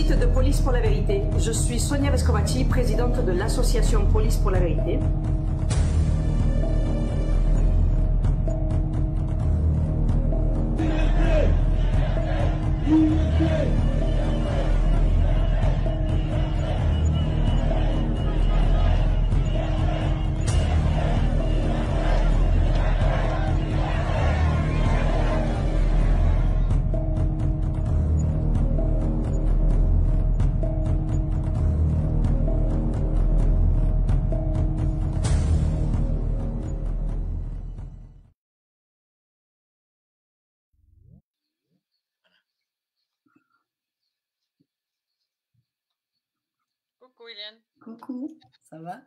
site de Police pour la Vérité. Je suis Sonia Vescovacci, présidente de l'association Police pour la Vérité. Coucou Hélène. Coucou, ça va?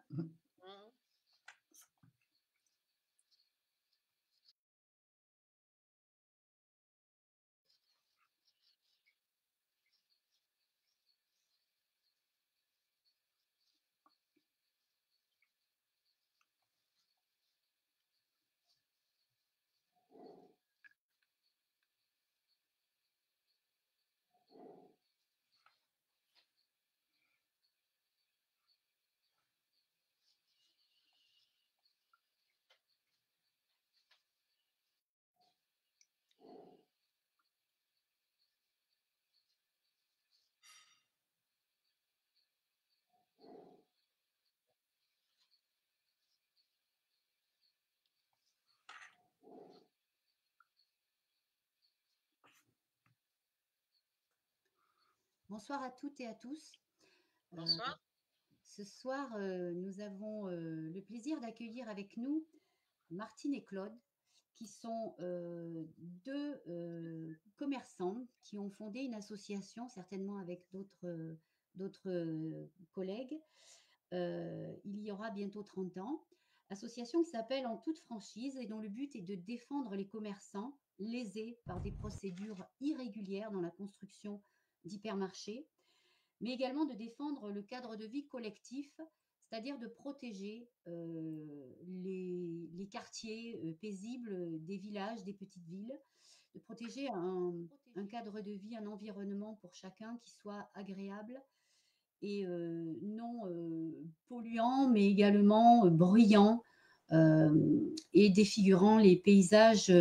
Bonsoir à toutes et à tous. Bonsoir. Ce soir, nous avons le plaisir d'accueillir avec nous Martine et Claude, qui sont deux commerçants qui ont fondé une association, certainement avec d'autres collègues. Il y aura bientôt 30 ans. Association qui s'appelle En toute franchise et dont le but est de défendre les commerçants lésés par des procédures irrégulières dans la construction d'hypermarchés, mais également de défendre le cadre de vie collectif, c'est-à-dire de protéger les quartiers paisibles des villages, des petites villes, de protéger un cadre de vie, un environnement pour chacun qui soit agréable et non polluant, mais également bruyant et défigurant les paysages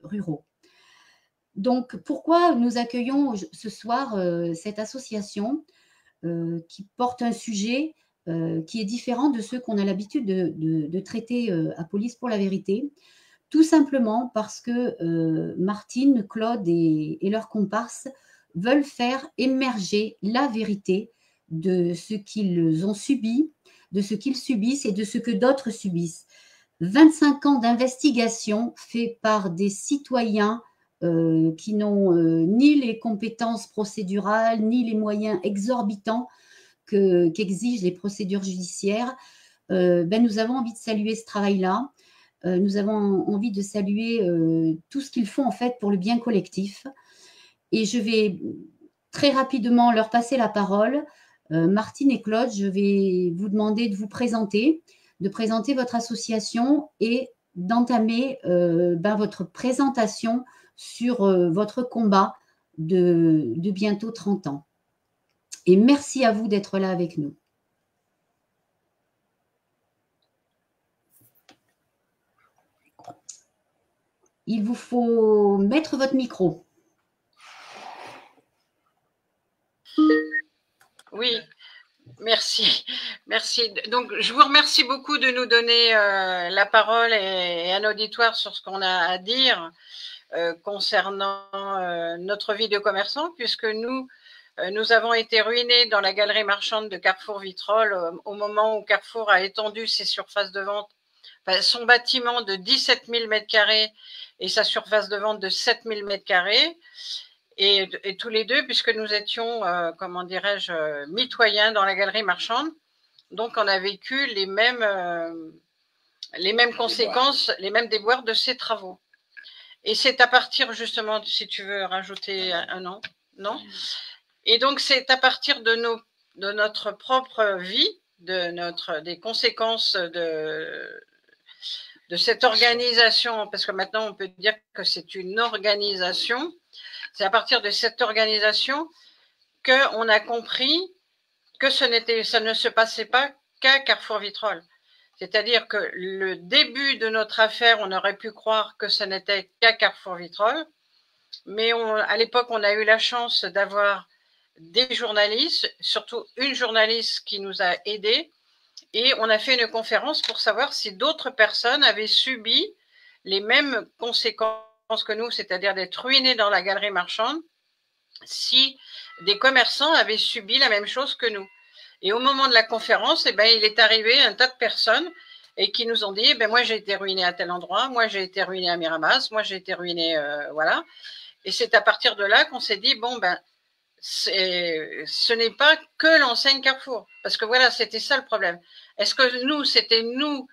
ruraux. Donc, pourquoi nous accueillons ce soir cette association qui porte un sujet qui est différent de ceux qu'on a l'habitude de traiter à Police pour la Vérité, tout simplement parce que Martine, Claude et leurs comparses veulent faire émerger la vérité de ce qu'ils ont subi, de ce qu'ils subissent et de ce que d'autres subissent. 25 ans d'investigation faits par des citoyens qui n'ont ni les compétences procédurales, ni les moyens exorbitants qu'exigent les procédures judiciaires. Nous avons envie de saluer ce travail-là. Nous avons envie de saluer tout ce qu'ils font en fait pour le bien collectif. Et je vais très rapidement leur passer la parole. Martine et Claude, je vais vous demander de vous présenter, de présenter votre association et d'entamer votre présentation sur votre combat de bientôt 30 ans. Et merci à vous d'être là avec nous. Il vous faut mettre votre micro. Oui, merci. Merci. Donc, je vous remercie beaucoup de nous donner la parole et un auditoire sur ce qu'on a à dire concernant notre vie de commerçant, puisque nous avons été ruinés dans la galerie marchande de Carrefour Vitrolles au moment où Carrefour a étendu ses surfaces de vente, son bâtiment de 17 000 m² et sa surface de vente de 7 000 m². Et tous les deux, puisque nous étions, comment dirais-je, mitoyens dans la galerie marchande, donc on a vécu les mêmes conséquences, les mêmes déboires de ces travaux. Et c'est à partir justement, si tu veux rajouter un an, non? Et donc c'est à partir de notre propre vie, des conséquences de cette organisation, parce que maintenant on peut dire que c'est une organisation. C'est à partir de cette organisation qu'on a compris que ça ne se passait pas qu'à Carrefour Vitrolles. C'est-à-dire que le début de notre affaire, on aurait pu croire que ce n'était qu'à Carrefour Vitrolles, mais à l'époque, on a eu la chance d'avoir des journalistes, surtout une journaliste qui nous a aidés, et on a fait une conférence pour savoir si d'autres personnes avaient subi les mêmes conséquences que nous, c'est-à-dire d'être ruinés dans la galerie marchande, si des commerçants avaient subi la même chose que nous. Et au moment de la conférence, eh ben, il est arrivé un tas de personnes et qui nous ont dit, eh ben, moi j'ai été ruiné à tel endroit, moi j'ai été ruiné à Miramas, moi j'ai été ruiné, voilà. Et c'est à partir de là qu'on s'est dit, bon ben, ce n'est pas que l'enseigne Carrefour, parce que voilà, c'était ça le problème. Est-ce que nous, c'était nous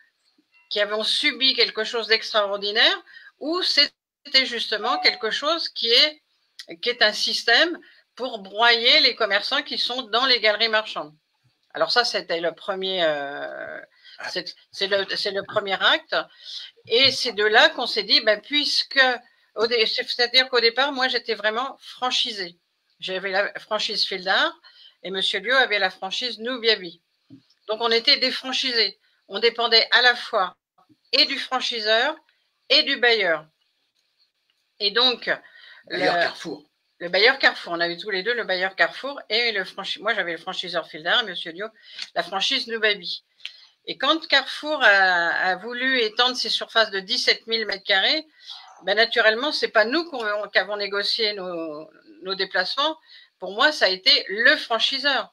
qui avons subi quelque chose d'extraordinaire, ou c'était justement quelque chose qui est un système pour broyer les commerçants qui sont dans les galeries marchandes? Alors ça, c'était le premier, c'est le premier acte, et c'est de là qu'on s'est dit, ben, c'est-à-dire qu'au départ, moi, j'étais vraiment franchisée. J'avais la franchise Fildar et Monsieur Liu avait la franchise Nubiabi. Donc, on était des franchisés. On dépendait à la fois et du franchiseur et du bailleur. Et donc, Carrefour. Le bailleur Carrefour. On avait tous les deux le bailleur Carrefour et moi, j'avais le franchiseur Fildar et Monsieur Liu, la franchise Nubiabi. Et quand Carrefour a voulu étendre ses surfaces de 17 000 m², ben naturellement, c'est pas nous qui avons négocié nos déplacements. Pour moi, ça a été le franchiseur.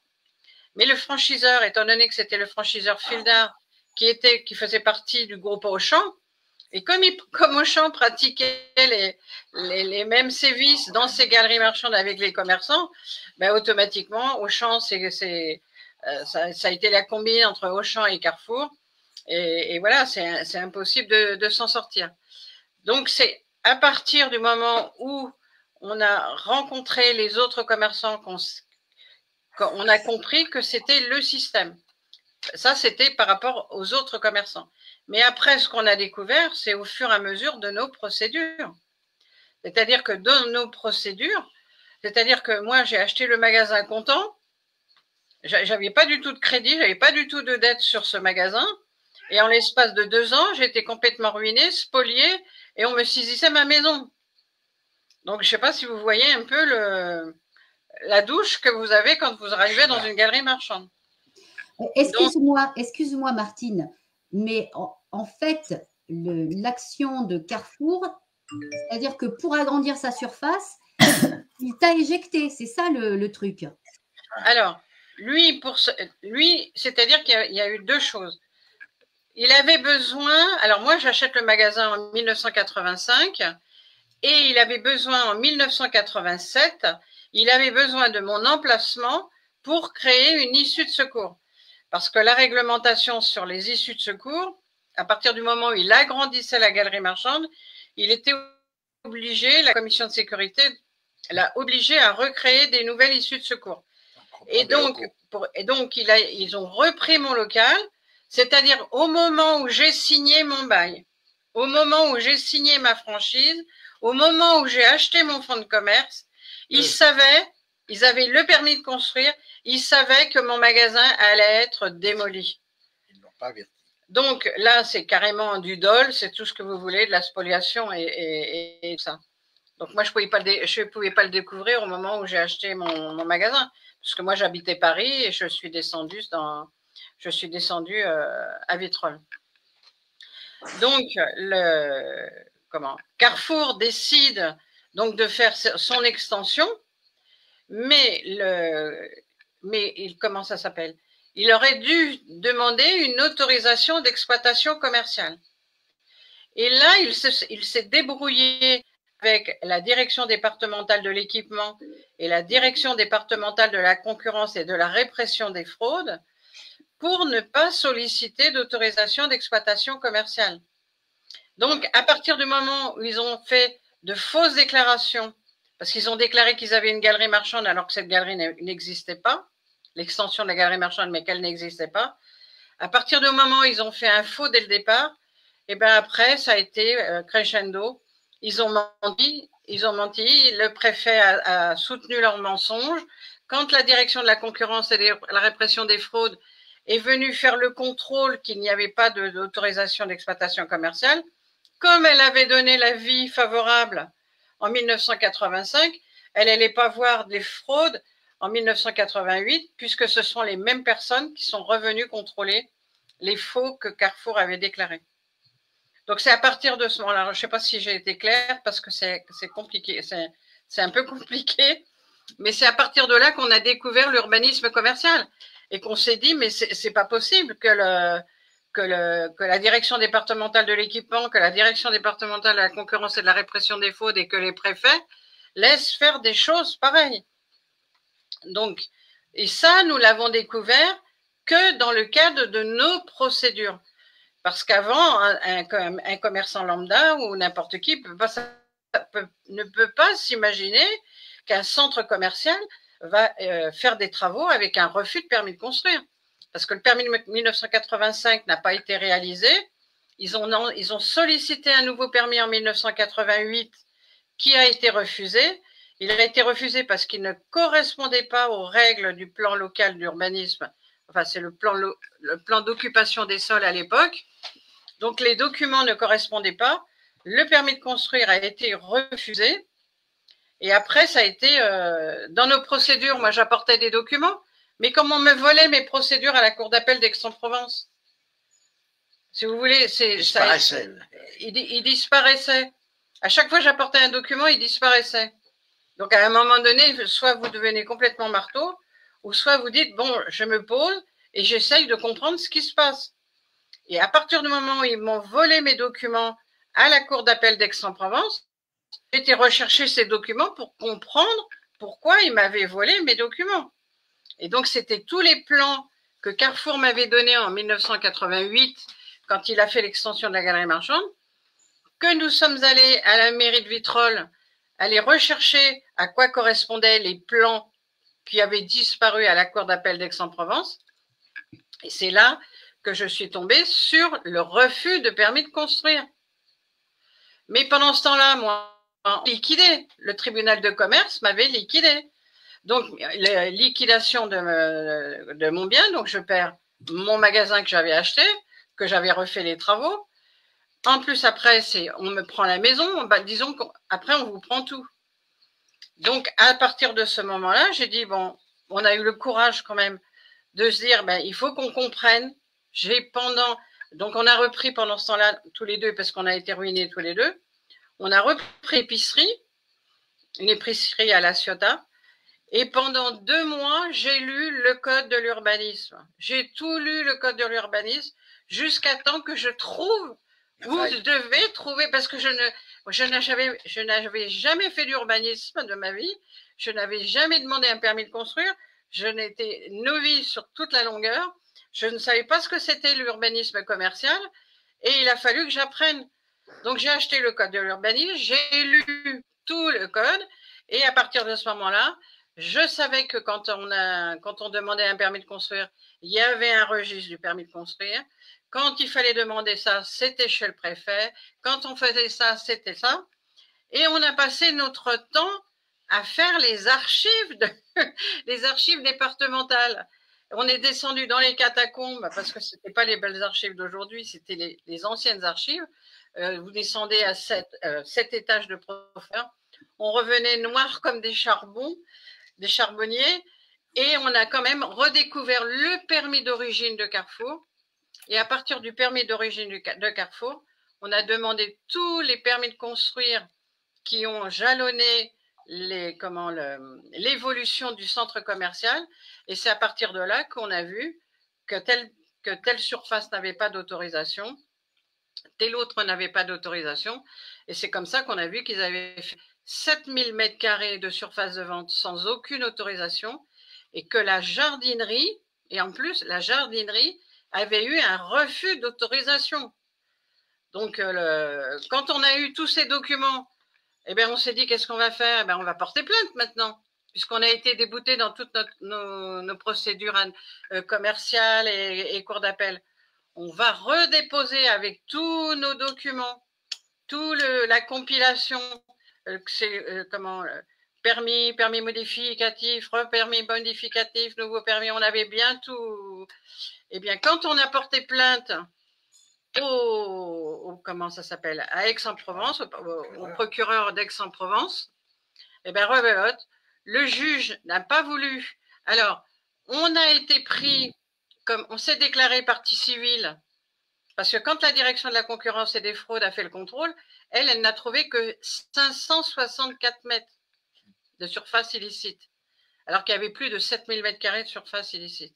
Mais le franchiseur, étant donné que c'était le franchiseur Fildar qui faisait partie du groupe Auchan, et comme Auchan pratiquait les mêmes sévices dans ses galeries marchandes avec les commerçants, ben automatiquement, Auchan, ça a été la combine entre Auchan et Carrefour. Et voilà, c'est impossible de s'en sortir. Donc, c'est à partir du moment où on a rencontré les autres commerçants qu'on a compris que c'était le système. Ça, c'était par rapport aux autres commerçants. Mais après, ce qu'on a découvert, c'est au fur et à mesure de nos procédures. C'est-à-dire que dans nos procédures, c'est-à-dire que moi, j'ai acheté le magasin comptant, j'avais pas du tout de crédit, j'avais pas du tout de dette sur ce magasin, et en l'espace de 2 ans, j'étais complètement ruinée, spoliée, et on me saisissait ma maison. Donc, je sais pas si vous voyez un peu la douche que vous avez quand vous arrivez dans une galerie marchande. Excuse-moi Martine, mais en fait, l'action de Carrefour, c'est-à-dire que pour agrandir sa surface, il t'a éjecté, c'est ça le truc. Alors, lui, c'est-à-dire qu'il y a eu 2 choses. Il avait besoin, alors moi j'achète le magasin en 1985 et il avait besoin en 1987, il avait besoin de mon emplacement pour créer une issue de secours. Parce que la réglementation sur les issues de secours, à partir du moment où il agrandissait la galerie marchande, il était obligé, la commission de sécurité l'a obligé à recréer des nouvelles issues de secours. Et donc ils ont repris mon local, c'est-à-dire au moment où j'ai signé mon bail, au moment où j'ai signé ma franchise, au moment où j'ai acheté mon fonds de commerce, ils avaient le permis de construire, ils savaient que mon magasin allait être démoli. Ils n'ont pas averti. Donc là, c'est carrément du dol, c'est tout ce que vous voulez, de la spoliation et ça. Donc moi, je pouvais pas le découvrir au moment où j'ai acheté mon magasin, parce que moi, j'habitais Paris et je suis descendue à Vitrolles. Donc, Carrefour décide donc de faire son extension, mais comment ça s'appelle? Il aurait dû demander une autorisation d'exploitation commerciale. Et là, il s'est débrouillé avec la direction départementale de l'équipement et la direction départementale de la concurrence et de la répression des fraudes pour ne pas solliciter d'autorisation d'exploitation commerciale. Donc, à partir du moment où ils ont fait de fausses déclarations, parce qu'ils ont déclaré qu'ils avaient une galerie marchande alors que cette galerie n'existait pas, l'extension de la galerie marchande, mais qu'elle n'existait pas, à partir du moment où ils ont fait un faux dès le départ, et bien après, ça a été crescendo. Ils ont menti, le préfet a soutenu leurs mensonges, quand la direction de la concurrence et de la répression des fraudes est venue faire le contrôle qu'il n'y avait pas d'autorisation d'exploitation commerciale, comme elle avait donné l'avis favorable en 1985, elle n'allait pas voir des fraudes en 1988, puisque ce sont les mêmes personnes qui sont revenues contrôler les faux que Carrefour avait déclarés. Donc c'est à partir de ce moment-là, je ne sais pas si j'ai été claire, parce que c'est compliqué, c'est un peu compliqué, mais c'est à partir de là qu'on a découvert l'urbanisme commercial et qu'on s'est dit, mais c'est pas possible que la direction départementale de l'équipement, que la direction départementale de la concurrence et de la répression des fraudes et que les préfets laissent faire des choses pareilles. Donc, et ça, nous l'avons découvert que dans le cadre de nos procédures. Parce qu'avant, un commerçant lambda ou n'importe qui ne peut pas s'imaginer qu'un centre commercial va faire des travaux avec un refus de permis de construire. Parce que le permis de 1985 n'a pas été réalisé. Ils ont sollicité un nouveau permis en 1988 qui a été refusé. Il a été refusé parce qu'il ne correspondait pas aux règles du plan local d'urbanisme. Enfin, c'est le plan d'occupation des sols à l'époque. Donc, les documents ne correspondaient pas. Le permis de construire a été refusé. Et après, ça a été dans nos procédures. Moi, j'apportais des documents. Mais comme on me volait mes procédures à la cour d'appel d'Aix-en-Provence, si vous voulez, il disparaissait. À chaque fois que j'apportais un document, il disparaissait. Donc, à un moment donné, soit vous devenez complètement marteau, ou soit vous dites, bon, je me pose et j'essaye de comprendre ce qui se passe. Et à partir du moment où ils m'ont volé mes documents à la cour d'appel d'Aix-en-Provence, j'ai été rechercher ces documents pour comprendre pourquoi ils m'avaient volé mes documents. Et donc, c'était tous les plans que Carrefour m'avait donnés en 1988, quand il a fait l'extension de la galerie marchande, que nous sommes allés à la mairie de Vitrolles, aller rechercher à quoi correspondaient les plans qui avaient disparu à la cour d'appel d'Aix-en-Provence. Et c'est là que je suis tombée sur le refus de permis de construire. Mais pendant ce temps-là, moi, liquidé. Le tribunal de commerce m'avait liquidé. Donc, la liquidation de mon bien, donc je perds mon magasin que j'avais acheté, que j'avais refait les travaux. En plus, après, on me prend la maison. Disons qu'après, on vous prend tout. Donc, à partir de ce moment-là, j'ai dit, bon, on a eu le courage quand même de se dire, il faut qu'on comprenne. Donc, on a repris pendant ce temps-là, tous les deux, parce qu'on a été ruinés tous les deux. On a repris une épicerie à La Ciotat. Et pendant 2 mois, j'ai lu le code de l'urbanisme. J'ai tout lu le code de l'urbanisme jusqu'à temps que je trouve. Vous devez trouver, parce que je n'avais jamais fait d'urbanisme de ma vie. Je n'avais jamais demandé un permis de construire. Je n'étais novice sur toute la longueur. Je ne savais pas ce que c'était l'urbanisme commercial. Et il a fallu que j'apprenne. Donc, j'ai acheté le code de l'urbanisme. J'ai lu tout le code. Et à partir de ce moment-là, je savais que quand on demandait un permis de construire, il y avait un registre du permis de construire. Quand il fallait demander ça, c'était chez le préfet. Quand on faisait ça, c'était ça. Et on a passé notre temps à faire les archives départementales. On est descendu dans les catacombes, parce que ce n'étaient pas les belles archives d'aujourd'hui, c'était les anciennes archives. Vous descendez à 7 étages de profondeur. On revenait noir comme des charbons, des charbonniers, et on a quand même redécouvert le permis d'origine de Carrefour. Et à partir du permis d'origine de Carrefour, on a demandé tous les permis de construire qui ont jalonné l'évolution du centre commercial. Et c'est à partir de là qu'on a vu que telle surface n'avait pas d'autorisation, telle autre n'avait pas d'autorisation. Et c'est comme ça qu'on a vu qu'ils avaient fait 7000 m² de surface de vente sans aucune autorisation, et que la jardinerie, et en plus la jardinerie avait eu un refus d'autorisation. Donc quand on a eu tous ces documents, on s'est dit, qu'est-ce qu'on va faire? On va porter plainte maintenant, puisqu'on a été débouté dans toutes nos procédures commerciales et cours d'appel. On va redéposer avec tous nos documents, la compilation, permis, permis modificatif, repermis modificatif, nouveau permis, on avait bien tout. Eh bien, quand on a porté plainte comment ça s'appelle, à Aix-en-Provence, au procureur d'Aix-en-Provence, eh bien, rebelote, le juge n'a pas voulu. Alors, on a été pris, comme on s'est déclaré partie civile, parce que quand la direction de la concurrence et des fraudes a fait le contrôle, elle n'a trouvé que 564 mètres de surface illicite, alors qu'il y avait plus de 7000 mètres carrés de surface illicite.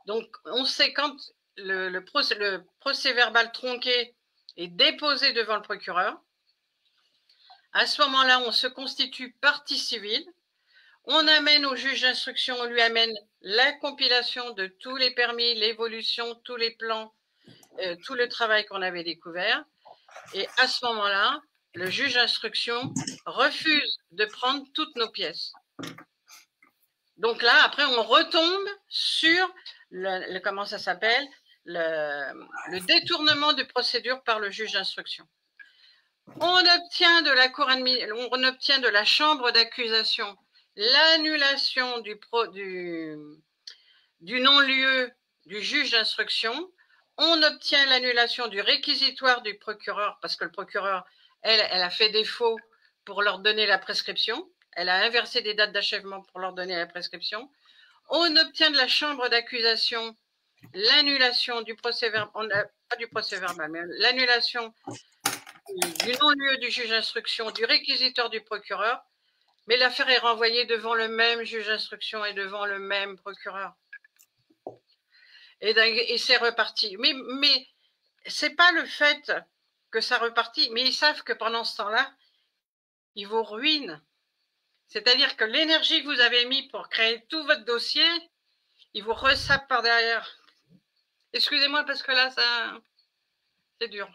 Donc, on sait quand le procès verbal tronqué est déposé devant le procureur, à ce moment-là, on se constitue partie civile, on amène au juge d'instruction, on lui amène la compilation de tous les permis, l'évolution, tous les plans, tout le travail qu'on avait découvert, et à ce moment-là, le juge d'instruction refuse de prendre toutes nos pièces. Donc là, après, on retombe sur comment ça s'appelle, le détournement de procédure par le juge d'instruction. On obtient de la cour on obtient de la chambre d'accusation l'annulation du non-lieu du juge d'instruction. On obtient l'annulation du réquisitoire du procureur parce que le procureur, elle a fait défaut pour leur donner la prescription. Elle a inversé des dates d'achèvement pour leur donner la prescription. On obtient de la chambre d'accusation l'annulation du procès verbal, pas du procès verbal, mais l'annulation du non-lieu du juge d'instruction, du réquisiteur du procureur, mais l'affaire est renvoyée devant le même juge d'instruction et devant le même procureur. Et c'est reparti. Mais c'est pas le fait que ça repartit, mais ils savent que pendant ce temps-là, ils vous ruinent. C'est-à-dire que l'énergie que vous avez mis pour créer tout votre dossier, ils vous ressapent par derrière. Excusez-moi parce que là, c'est dur.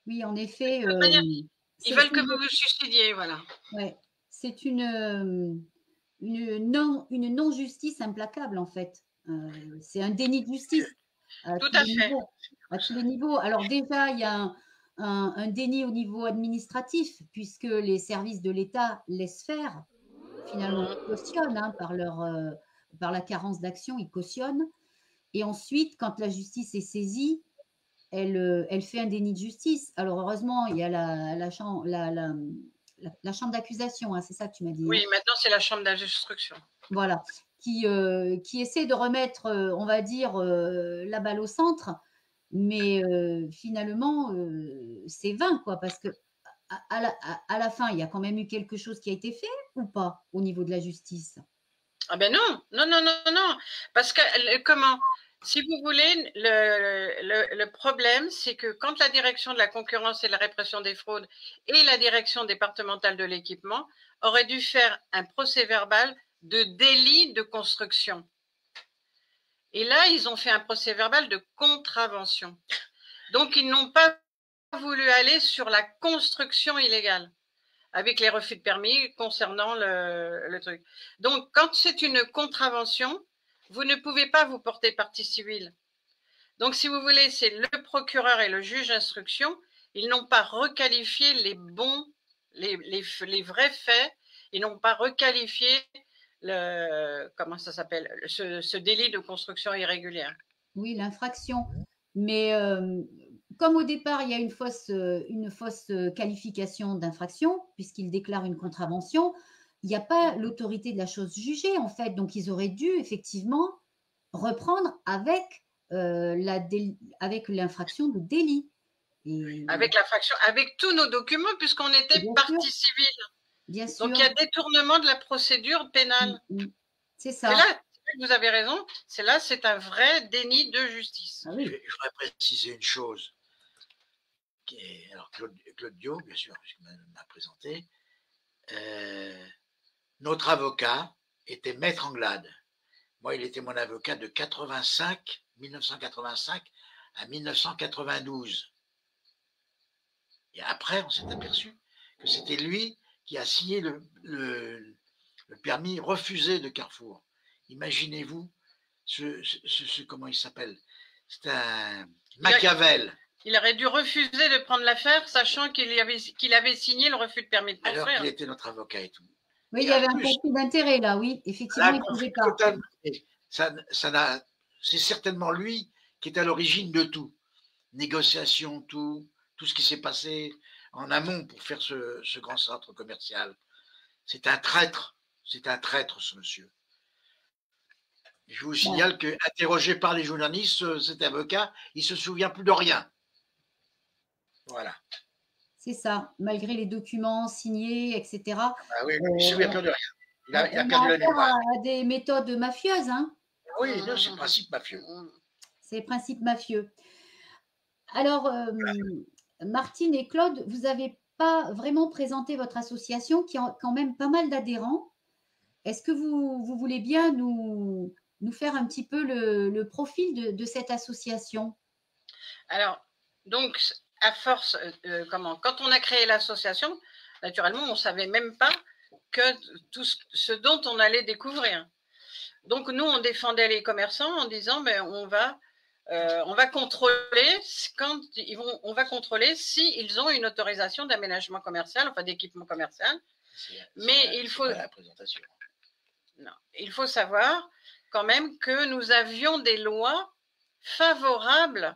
Oui, en effet. Ils veulent que vous vous suicidiez, voilà. Ouais, c'est une non-justice implacable, en fait. C'est un déni de justice. Tout à fait. À tous les niveaux. Alors déjà, il y a un déni au niveau administratif, puisque les services de l'État laissent faire. Finalement, ils cautionnent par la carence d'action, ils cautionnent. Et ensuite, quand la justice est saisie, elle fait un déni de justice. Alors heureusement, il y a la chambre d'accusation, hein, c'est ça que tu m'as dit. Oui, maintenant c'est la chambre d'instruction. Voilà, qui essaie de remettre, on va dire, la balle au centre, mais finalement, c'est vain, quoi, parce que à la fin, il y a quand même eu quelque chose qui a été fait ou pas au niveau de la justice? Ah ben non, parce que comment? Si vous voulez, le problème, c'est que quand la direction de la concurrence et de la répression des fraudes et la direction départementale de l'équipement auraient dû faire un procès verbal de délit de construction. Et là, ils ont fait un procès verbal de contravention. Donc, ils n'ont pas voulu aller sur la construction illégale avec les refus de permis concernant le truc. Donc, quand c'est une contravention, vous ne pouvez pas vous porter partie civile. Donc, si vous voulez, c'est le procureur et le juge d'instruction, ils n'ont pas requalifié les vrais faits, ils n'ont pas requalifié comment ça s'appelle, ce délit de construction irrégulière. Oui, l'infraction. Mais comme au départ, il y a une fausse qualification d'infraction, puisqu'il déclare une contravention, il n'y a pas l'autorité de la chose jugée, en fait. Donc, ils auraient dû effectivement reprendre avec l'infraction de délit. Avec l'infraction, avec tous nos documents, puisqu'on était partie civile. Bien sûr. Donc, il y a détournement de la procédure pénale. C'est ça. Et là, vous avez raison, c'est un vrai déni de justice. Ah oui. Je voudrais préciser une chose. Alors, Claude Dio, bien sûr, puisqu'il m'a présenté, notre avocat était Maître Anglade. Moi, il était mon avocat de 1985 à 1992. Et après, on s'est aperçu que c'était lui qui a signé le permis refusé de Carrefour. Imaginez-vous comment il s'appelle? C'est un Machiavel. Il aurait dû refuser de prendre l'affaire, sachant qu'il avait signé le refus de permis de construire. Alors qu'il était notre avocat et tout. Oui, Et il y avait en un plus, conflit d'intérêt là, oui, effectivement, il ne pouvait pas. total. C'est certainement lui qui est à l'origine de tout. Négociation, tout ce qui s'est passé en amont pour faire ce grand centre commercial. C'est un traître ce monsieur. Je vous signale que, interrogé par les journalistes, cet avocat, il ne se souvient plus de rien. Voilà. C'est ça, malgré les documents signés, etc. Ah oui, il ne se souvient plus de rien. Il a perdu la mémoire. À des méthodes mafieuses, hein. Oui, c'est le principe mafieux. C'est le principe mafieux. Alors, Martine et Claude, vous n'avez pas vraiment présenté votre association qui a quand même pas mal d'adhérents. Est-ce que vous voulez bien nous faire un petit peu le profil de cette association? Alors, donc, à force, quand on a créé l'association, naturellement, on ne savait même pas que tout ce dont on allait découvrir. Donc, nous, on défendait les commerçants en disant, ben, on va contrôler on va contrôler s'ils ont une autorisation d'aménagement commercial, enfin d'équipement commercial. Mais il faut savoir quand même que nous avions des lois favorables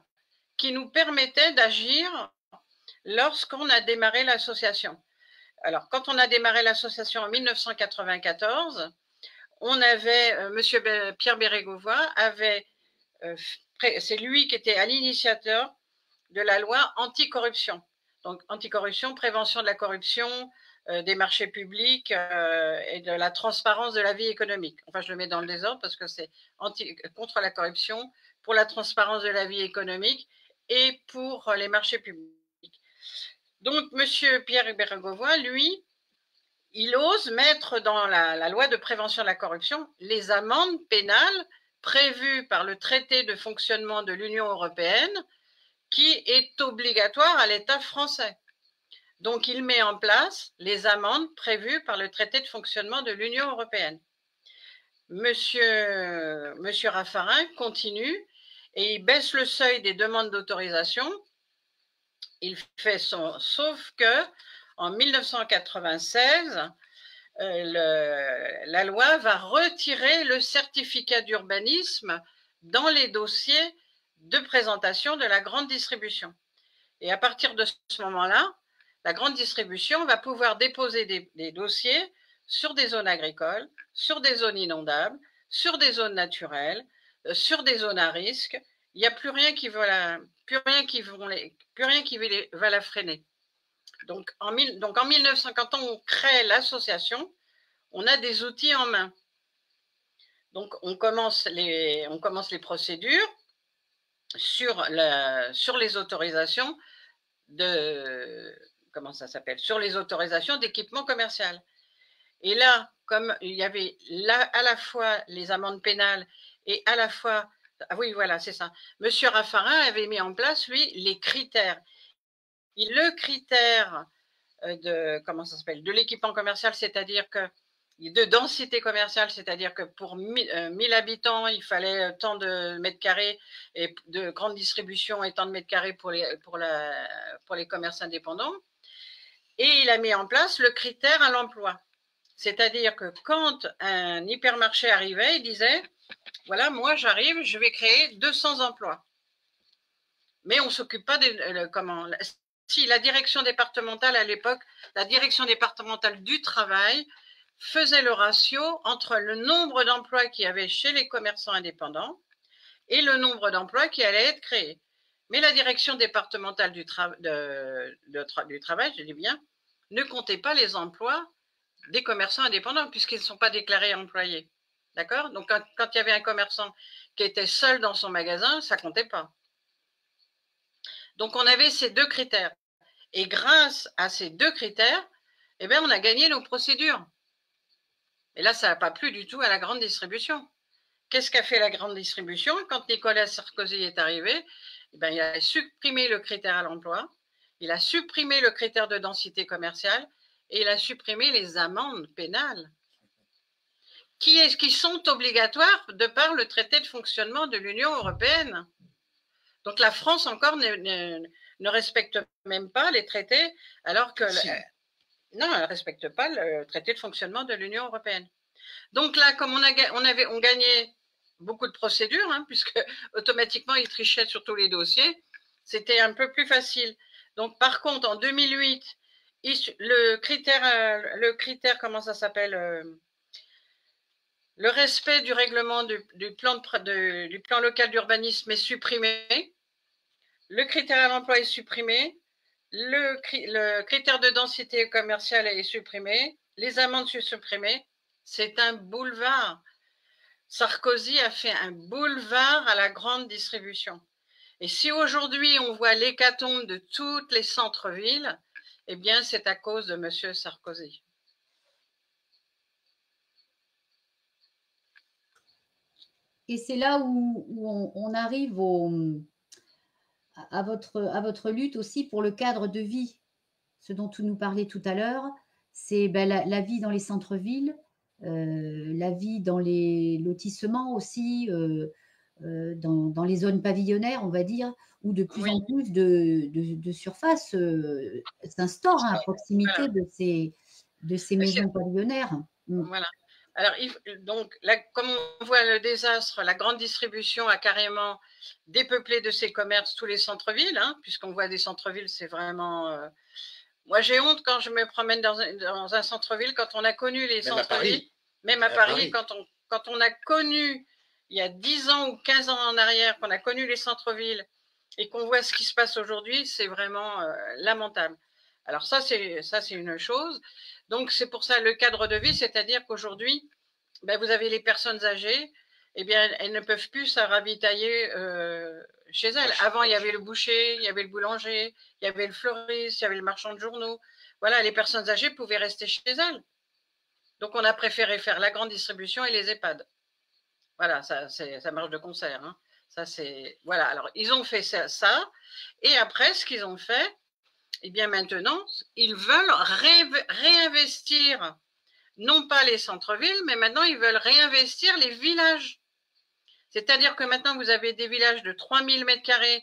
qui nous permettaient d'agir lorsqu'on a démarré l'association. Alors, quand on a démarré l'association en 1994, on avait, Monsieur Pierre Bérégovoy avait, c'est lui qui était à l'initiateur de la loi anticorruption. Donc, anticorruption, prévention de la corruption, des marchés publics et de la transparence de la vie économique. Enfin, je le mets dans le désordre parce que c'est contre la corruption, pour la transparence de la vie économique et pour les marchés publics. Donc, Monsieur Pierre Bérégovoy, lui, il ose mettre dans la loi de prévention de la corruption les amendes pénales prévues par le traité de fonctionnement de l'Union européenne qui est obligatoire à l'État français. Donc, il met en place les amendes prévues par le traité de fonctionnement de l'Union européenne. Monsieur Raffarin continue et il baisse le seuil des demandes d'autorisation. Il fait sauf que en 1996, la loi va retirer le certificat d'urbanisme dans les dossiers de présentation de la grande distribution. Et à partir de ce moment-là, la grande distribution va pouvoir déposer des dossiers sur des zones agricoles, sur des zones inondables, sur des zones naturelles, sur des zones à risque. Il n'y a plus rien qui va la freiner. Donc en 1900, quand on crée l'association, on a des outils en main. Donc on commence les procédures sur les autorisations sur les autorisations d'équipement commercial. Et là, comme il y avait à la fois les amendes pénales et à la fois, ah oui, voilà, c'est ça. Monsieur Raffarin avait mis en place, lui, les critères. Le critère de l'équipement commercial, c'est-à-dire que de densité commerciale, c'est-à-dire que pour 1000 habitants, il fallait tant de mètres carrés et de grande distribution et tant de mètres carrés pour les commerces indépendants. Et il a mis en place le critère à l'emploi. C'est-à-dire que quand un hypermarché arrivait, il disait, voilà, moi j'arrive, je vais créer 200 emplois. Mais on ne s'occupe pas Si la direction départementale à l'époque, la direction départementale du travail faisait le ratio entre le nombre d'emplois qu'il y avait chez les commerçants indépendants et le nombre d'emplois qui allaient être créés. Mais la direction départementale du travail, je dis bien, ne comptait pas les emplois des commerçants indépendants puisqu'ils ne sont pas déclarés employés. D'accord? Donc, quand il y avait un commerçant qui était seul dans son magasin, ça ne comptait pas. Donc, on avait ces deux critères. Et grâce à ces deux critères, eh bien, on a gagné nos procédures. Et là, ça n'a pas plu du tout à la grande distribution. Qu'est-ce qu'a fait la grande distribution? Quand Nicolas Sarkozy est arrivé, eh bien, il a supprimé le critère à l'emploi, il a supprimé le critère de densité commerciale et il a supprimé les amendes pénales qui sont obligatoires de par le traité de fonctionnement de l'Union européenne. Donc la France encore ne respecte même pas les traités, alors que non, elle ne respecte pas le traité de fonctionnement de l'Union européenne. Donc là, comme on gagnait beaucoup de procédures, hein, puisque automatiquement ils trichaient sur tous les dossiers, c'était un peu plus facile. Donc par contre, en 2008, le critère, comment ça s'appelle, le respect du règlement du plan local d'urbanisme est supprimé. Le critère à l'emploi est supprimé. Le critère de densité commerciale est supprimé. Les amendes sont supprimées. C'est un boulevard. Sarkozy a fait un boulevard à la grande distribution. Et si aujourd'hui on voit l'hécatombe de toutes les centres-villes, eh bien c'est à cause de M. Sarkozy. Et c'est là où on arrive à votre lutte aussi pour le cadre de vie, ce dont tu nous parlais tout à l'heure, c'est la vie dans les centres-villes, la vie dans les lotissements aussi, dans les zones pavillonnaires, on va dire, où de plus en plus de surfaces s'instaurent à proximité de ces maisons pavillonnaires. Voilà. Alors, donc, là, comme on voit le désastre, la grande distribution a carrément dépeuplé de ses commerces tous les centres-villes, hein, puisqu'on voit des centres-villes, c'est vraiment... Moi, j'ai honte quand je me promène dans un centre-ville, quand on a connu les centres-villes, même à Paris, quand on a connu, il y a 10 ans ou 15 ans en arrière, qu'on a connu les centres-villes et qu'on voit ce qui se passe aujourd'hui, c'est vraiment lamentable. Alors ça, c'est une chose. Donc, c'est pour ça le cadre de vie, c'est-à-dire qu'aujourd'hui, vous avez les personnes âgées, eh bien, elles ne peuvent plus se ravitailler chez elles. Avant, il y avait le boucher, il y avait le boulanger, il y avait le fleuriste, il y avait le marchand de journaux. Voilà, les personnes âgées pouvaient rester chez elles. Donc, on a préféré faire la grande distribution et les EHPAD. Voilà, ça marche de concert. Hein. Ça, voilà, alors, ils ont fait ça. Et après, ce qu'ils ont fait, eh bien maintenant, ils veulent réinvestir, non pas les centres-villes, mais maintenant ils veulent réinvestir les villages. C'est-à-dire que maintenant vous avez des villages de 3000 m²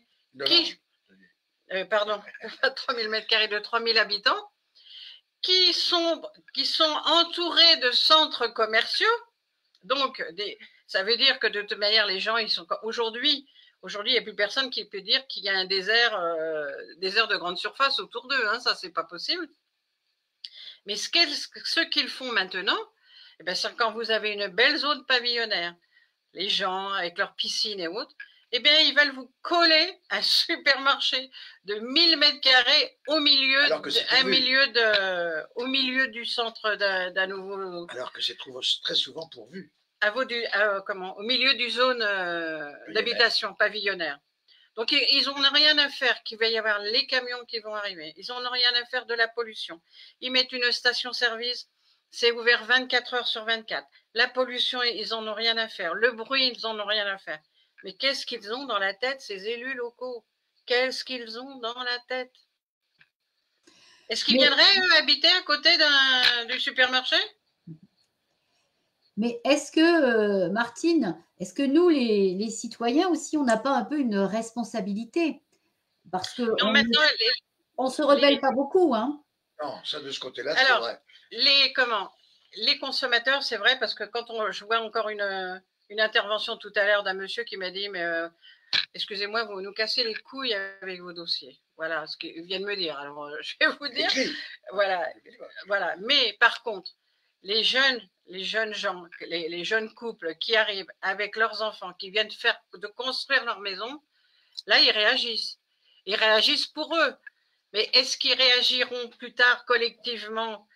pardon, pas 3000 m², de 3000 habitants, qui sont entourés de centres commerciaux. Donc, ça veut dire que de toute manière, les gens, ils sont aujourd'hui, il n'y a plus personne qui peut dire qu'il y a un désert de grande surface autour d'eux. Hein, ça, c'est pas possible. Mais ce qu'ils font maintenant, eh bien, c'est quand vous avez une belle zone pavillonnaire, les gens avec leurs piscines et autres, eh bien, ils veulent vous coller un supermarché de 1000 m² au milieu du centre d'un nouveau. Alors que c'est très souvent pourvu. Au milieu du zone d'habitation pavillonnaire. Donc, ils n'ont rien à faire qu'il va y avoir les camions qui vont arriver. Ils n'ont rien à faire de la pollution. Ils mettent une station-service, c'est ouvert 24 heures sur 24. La pollution, ils n'en ont rien à faire. Le bruit, ils n'en ont rien à faire. Mais qu'est-ce qu'ils ont dans la tête, ces élus locaux? Qu'est-ce qu'ils ont dans la tête? Est-ce qu'ils viendraient, eux, habiter à côté du supermarché? Mais est-ce que, Martine, est-ce que nous, les citoyens aussi, on n'a pas un peu une responsabilité? Parce qu'on ne se rebelle pas beaucoup. Hein. Non, ça de ce côté-là, c'est vrai. Les consommateurs, c'est vrai, parce que je vois encore une intervention tout à l'heure d'un monsieur qui m'a dit, mais excusez-moi, vous nous cassez les couilles avec vos dossiers. Voilà ce qu'il vient de me dire. Alors, je vais vous dire. Voilà. Mais par contre, les jeunes gens, les jeunes couples qui arrivent avec leurs enfants, qui viennent de construire leur maison, là, ils réagissent. Ils réagissent pour eux. Mais est-ce qu'ils réagiront plus tard collectivement,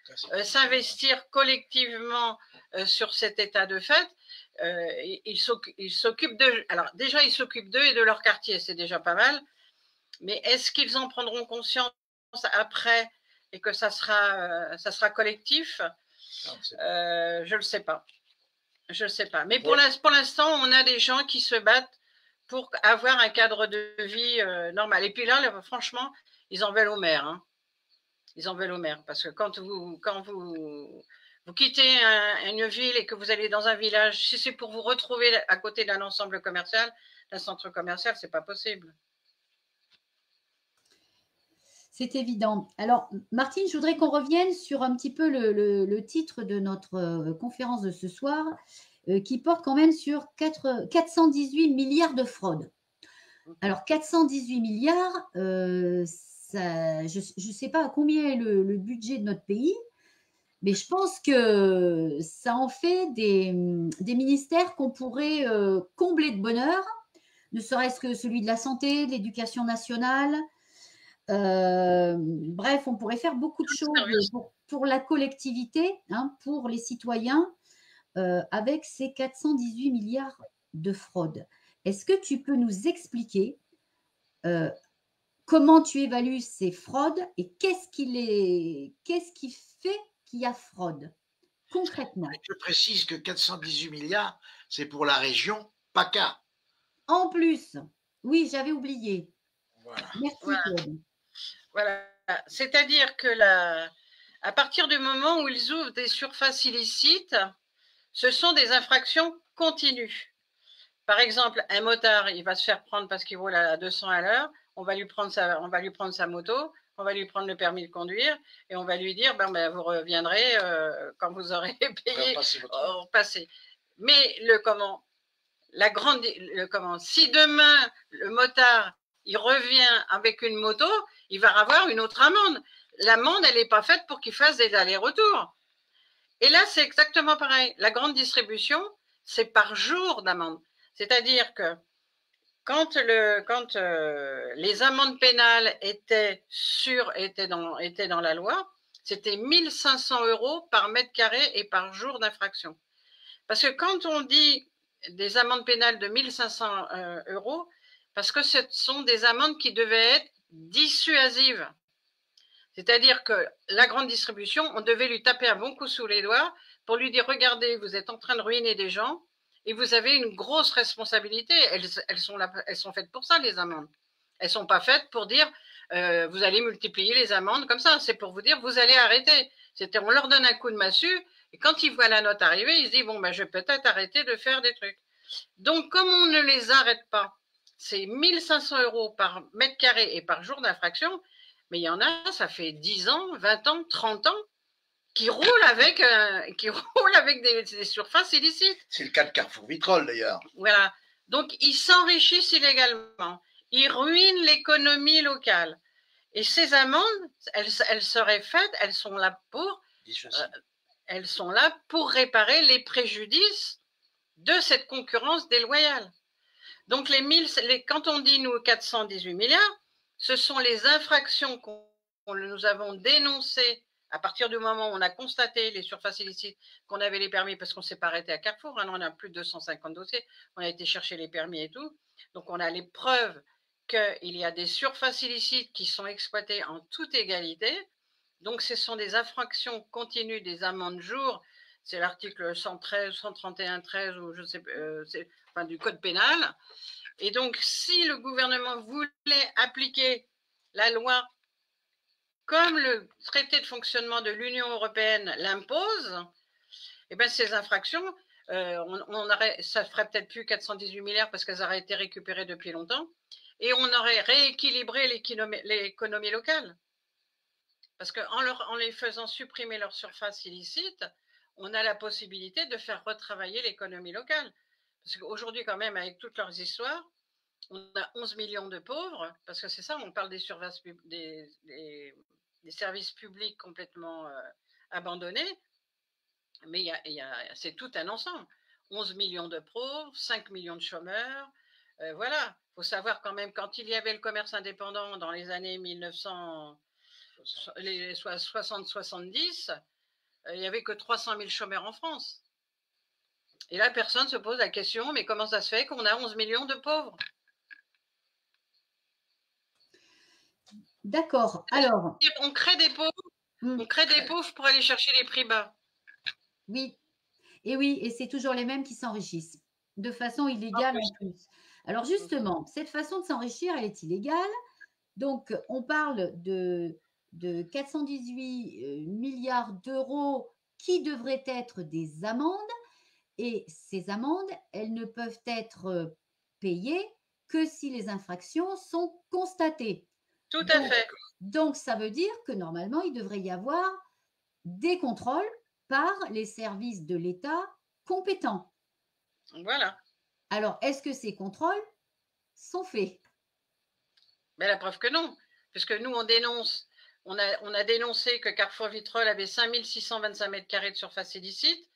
s'investir collectivement sur cet état de fait? Ils s'occupent d'eux. Alors, déjà, ils s'occupent d'eux et de leur quartier, c'est déjà pas mal. Mais est-ce qu'ils en prendront conscience après et que ça sera collectif? Je ne sais pas. Je ne sais pas. Mais pour l'instant, on a des gens qui se battent pour avoir un cadre de vie normal. Et puis là, franchement, ils en veulent au maire. Hein. Ils en veulent au maire. Parce que quand vous quittez une ville et que vous allez dans un village, si c'est pour vous retrouver à côté d'un ensemble commercial, d'un centre commercial, c'est pas possible. C'est évident. Alors, Martine, je voudrais qu'on revienne sur un petit peu le titre de notre conférence de ce soir, qui porte quand même sur 418 milliards de fraude. Alors, 418 milliards, ça, je ne sais pas à combien est le budget de notre pays, mais je pense que ça en fait des ministères qu'on pourrait combler de bonheur, ne serait-ce que celui de la santé, de l'éducation nationale. Bref, on pourrait faire beaucoup de choses pour la collectivité, hein, pour les citoyens, avec ces 418 milliards de fraude. Est-ce que tu peux nous expliquer comment tu évalues ces fraudes et qu'est-ce qui fait qu'il y a fraude concrètement? Je précise que 418 milliards, c'est pour la région PACA. En plus, oui, j'avais oublié. Voilà. Merci, Voilà. Claude. Voilà. C'est-à-dire que à partir du moment où ils ouvrent des surfaces illicites, ce sont des infractions continues. Par exemple, un motard, il va se faire prendre parce qu'il roule à 200 à l'heure, on va lui prendre sa moto, on va lui prendre le permis de conduire et on va lui dire, vous reviendrez quand vous aurez payé, passer. Mais si demain le motard il revient avec une moto, il va avoir une autre amende. L'amende, elle n'est pas faite pour qu'il fasse des allers-retours. Et là, c'est exactement pareil. La grande distribution, c'est par jour d'amende. C'est-à-dire que quand les amendes pénales étaient dans la loi, c'était 1 500 € par mètre carré et par jour d'infraction. Parce que quand on dit des amendes pénales de 1 500 €, parce que ce sont des amendes qui devaient être dissuasives. C'est-à-dire que la grande distribution, on devait lui taper un bon coup sous les doigts pour lui dire, regardez, vous êtes en train de ruiner des gens et vous avez une grosse responsabilité. Elles sont faites pour ça, les amendes. Elles ne sont pas faites pour dire, vous allez multiplier les amendes comme ça. C'est pour vous dire, vous allez arrêter. On leur donne un coup de massue et quand ils voient la note arriver, ils se disent, je vais peut-être arrêter de faire des trucs. Donc, comme on ne les arrête pas, c'est 1 500 € par mètre carré et par jour d'infraction, mais il y en a, ça fait 10 ans, 20 ans, 30 ans, qui roulent avec des surfaces illicites. C'est le cas de Carrefour Vitrolles, d'ailleurs. Voilà. Donc, ils s'enrichissent illégalement. Ils ruinent l'économie locale. Et ces amendes, elles seraient faites, elles sont là pour réparer les préjudices de cette concurrence déloyale. Donc, quand on dit, nous, 418 milliards, ce sont les infractions que nous avons dénoncées à partir du moment où on a constaté les surfaces illicites, qu'on avait les permis, parce qu'on ne s'est pas arrêté à Carrefour, hein, on a plus de 250 dossiers, on a été chercher les permis et tout. Donc, on a les preuves qu'il y a des surfaces illicites qui sont exploitées en toute égalité. Donc, ce sont des infractions continues, des amendes jour. C'est l'article 113, 131, 13 ou je sais, du code pénal. Et donc, si le gouvernement voulait appliquer la loi comme le traité de fonctionnement de l'Union européenne l'impose, eh bien, ces infractions, ça ne ferait peut-être plus 418 milliards parce qu'elles auraient été récupérées depuis longtemps, et on aurait rééquilibré l'économie locale. Parce qu'en les faisant supprimer leur surface illicite, on a la possibilité de faire retravailler l'économie locale. Parce qu'aujourd'hui, quand même, avec toutes leurs histoires, on a 11 millions de pauvres, parce que c'est ça, on parle des services publics complètement abandonnés, mais c'est tout un ensemble. 11 millions de pauvres, 5 millions de chômeurs, voilà. Il faut savoir quand même, quand il y avait le commerce indépendant dans les années 60-70, il n'y avait que 300 000 chômeurs en France. Et là, personne ne se pose la question, mais comment ça se fait qu'on a 11 millions de pauvres? D'accord. Alors, on crée des pauvres. On crée des pauvres pour aller chercher les prix bas. Oui. Et c'est toujours les mêmes qui s'enrichissent, de façon illégale en plus. Alors justement, cette façon de s'enrichir, elle est illégale. Donc, on parle de 418 milliards d'euros qui devraient être des amendes. Et ces amendes, elles ne peuvent être payées que si les infractions sont constatées. Tout à fait. Donc, ça veut dire que normalement, il devrait y avoir des contrôles par les services de l'État compétents. Voilà. Alors, est-ce que ces contrôles sont faits? Mais la preuve que non, puisque nous, on dénonce, on a dénoncé que Carrefour Vitrolles avait 5625 mètres carrés de surface illicite.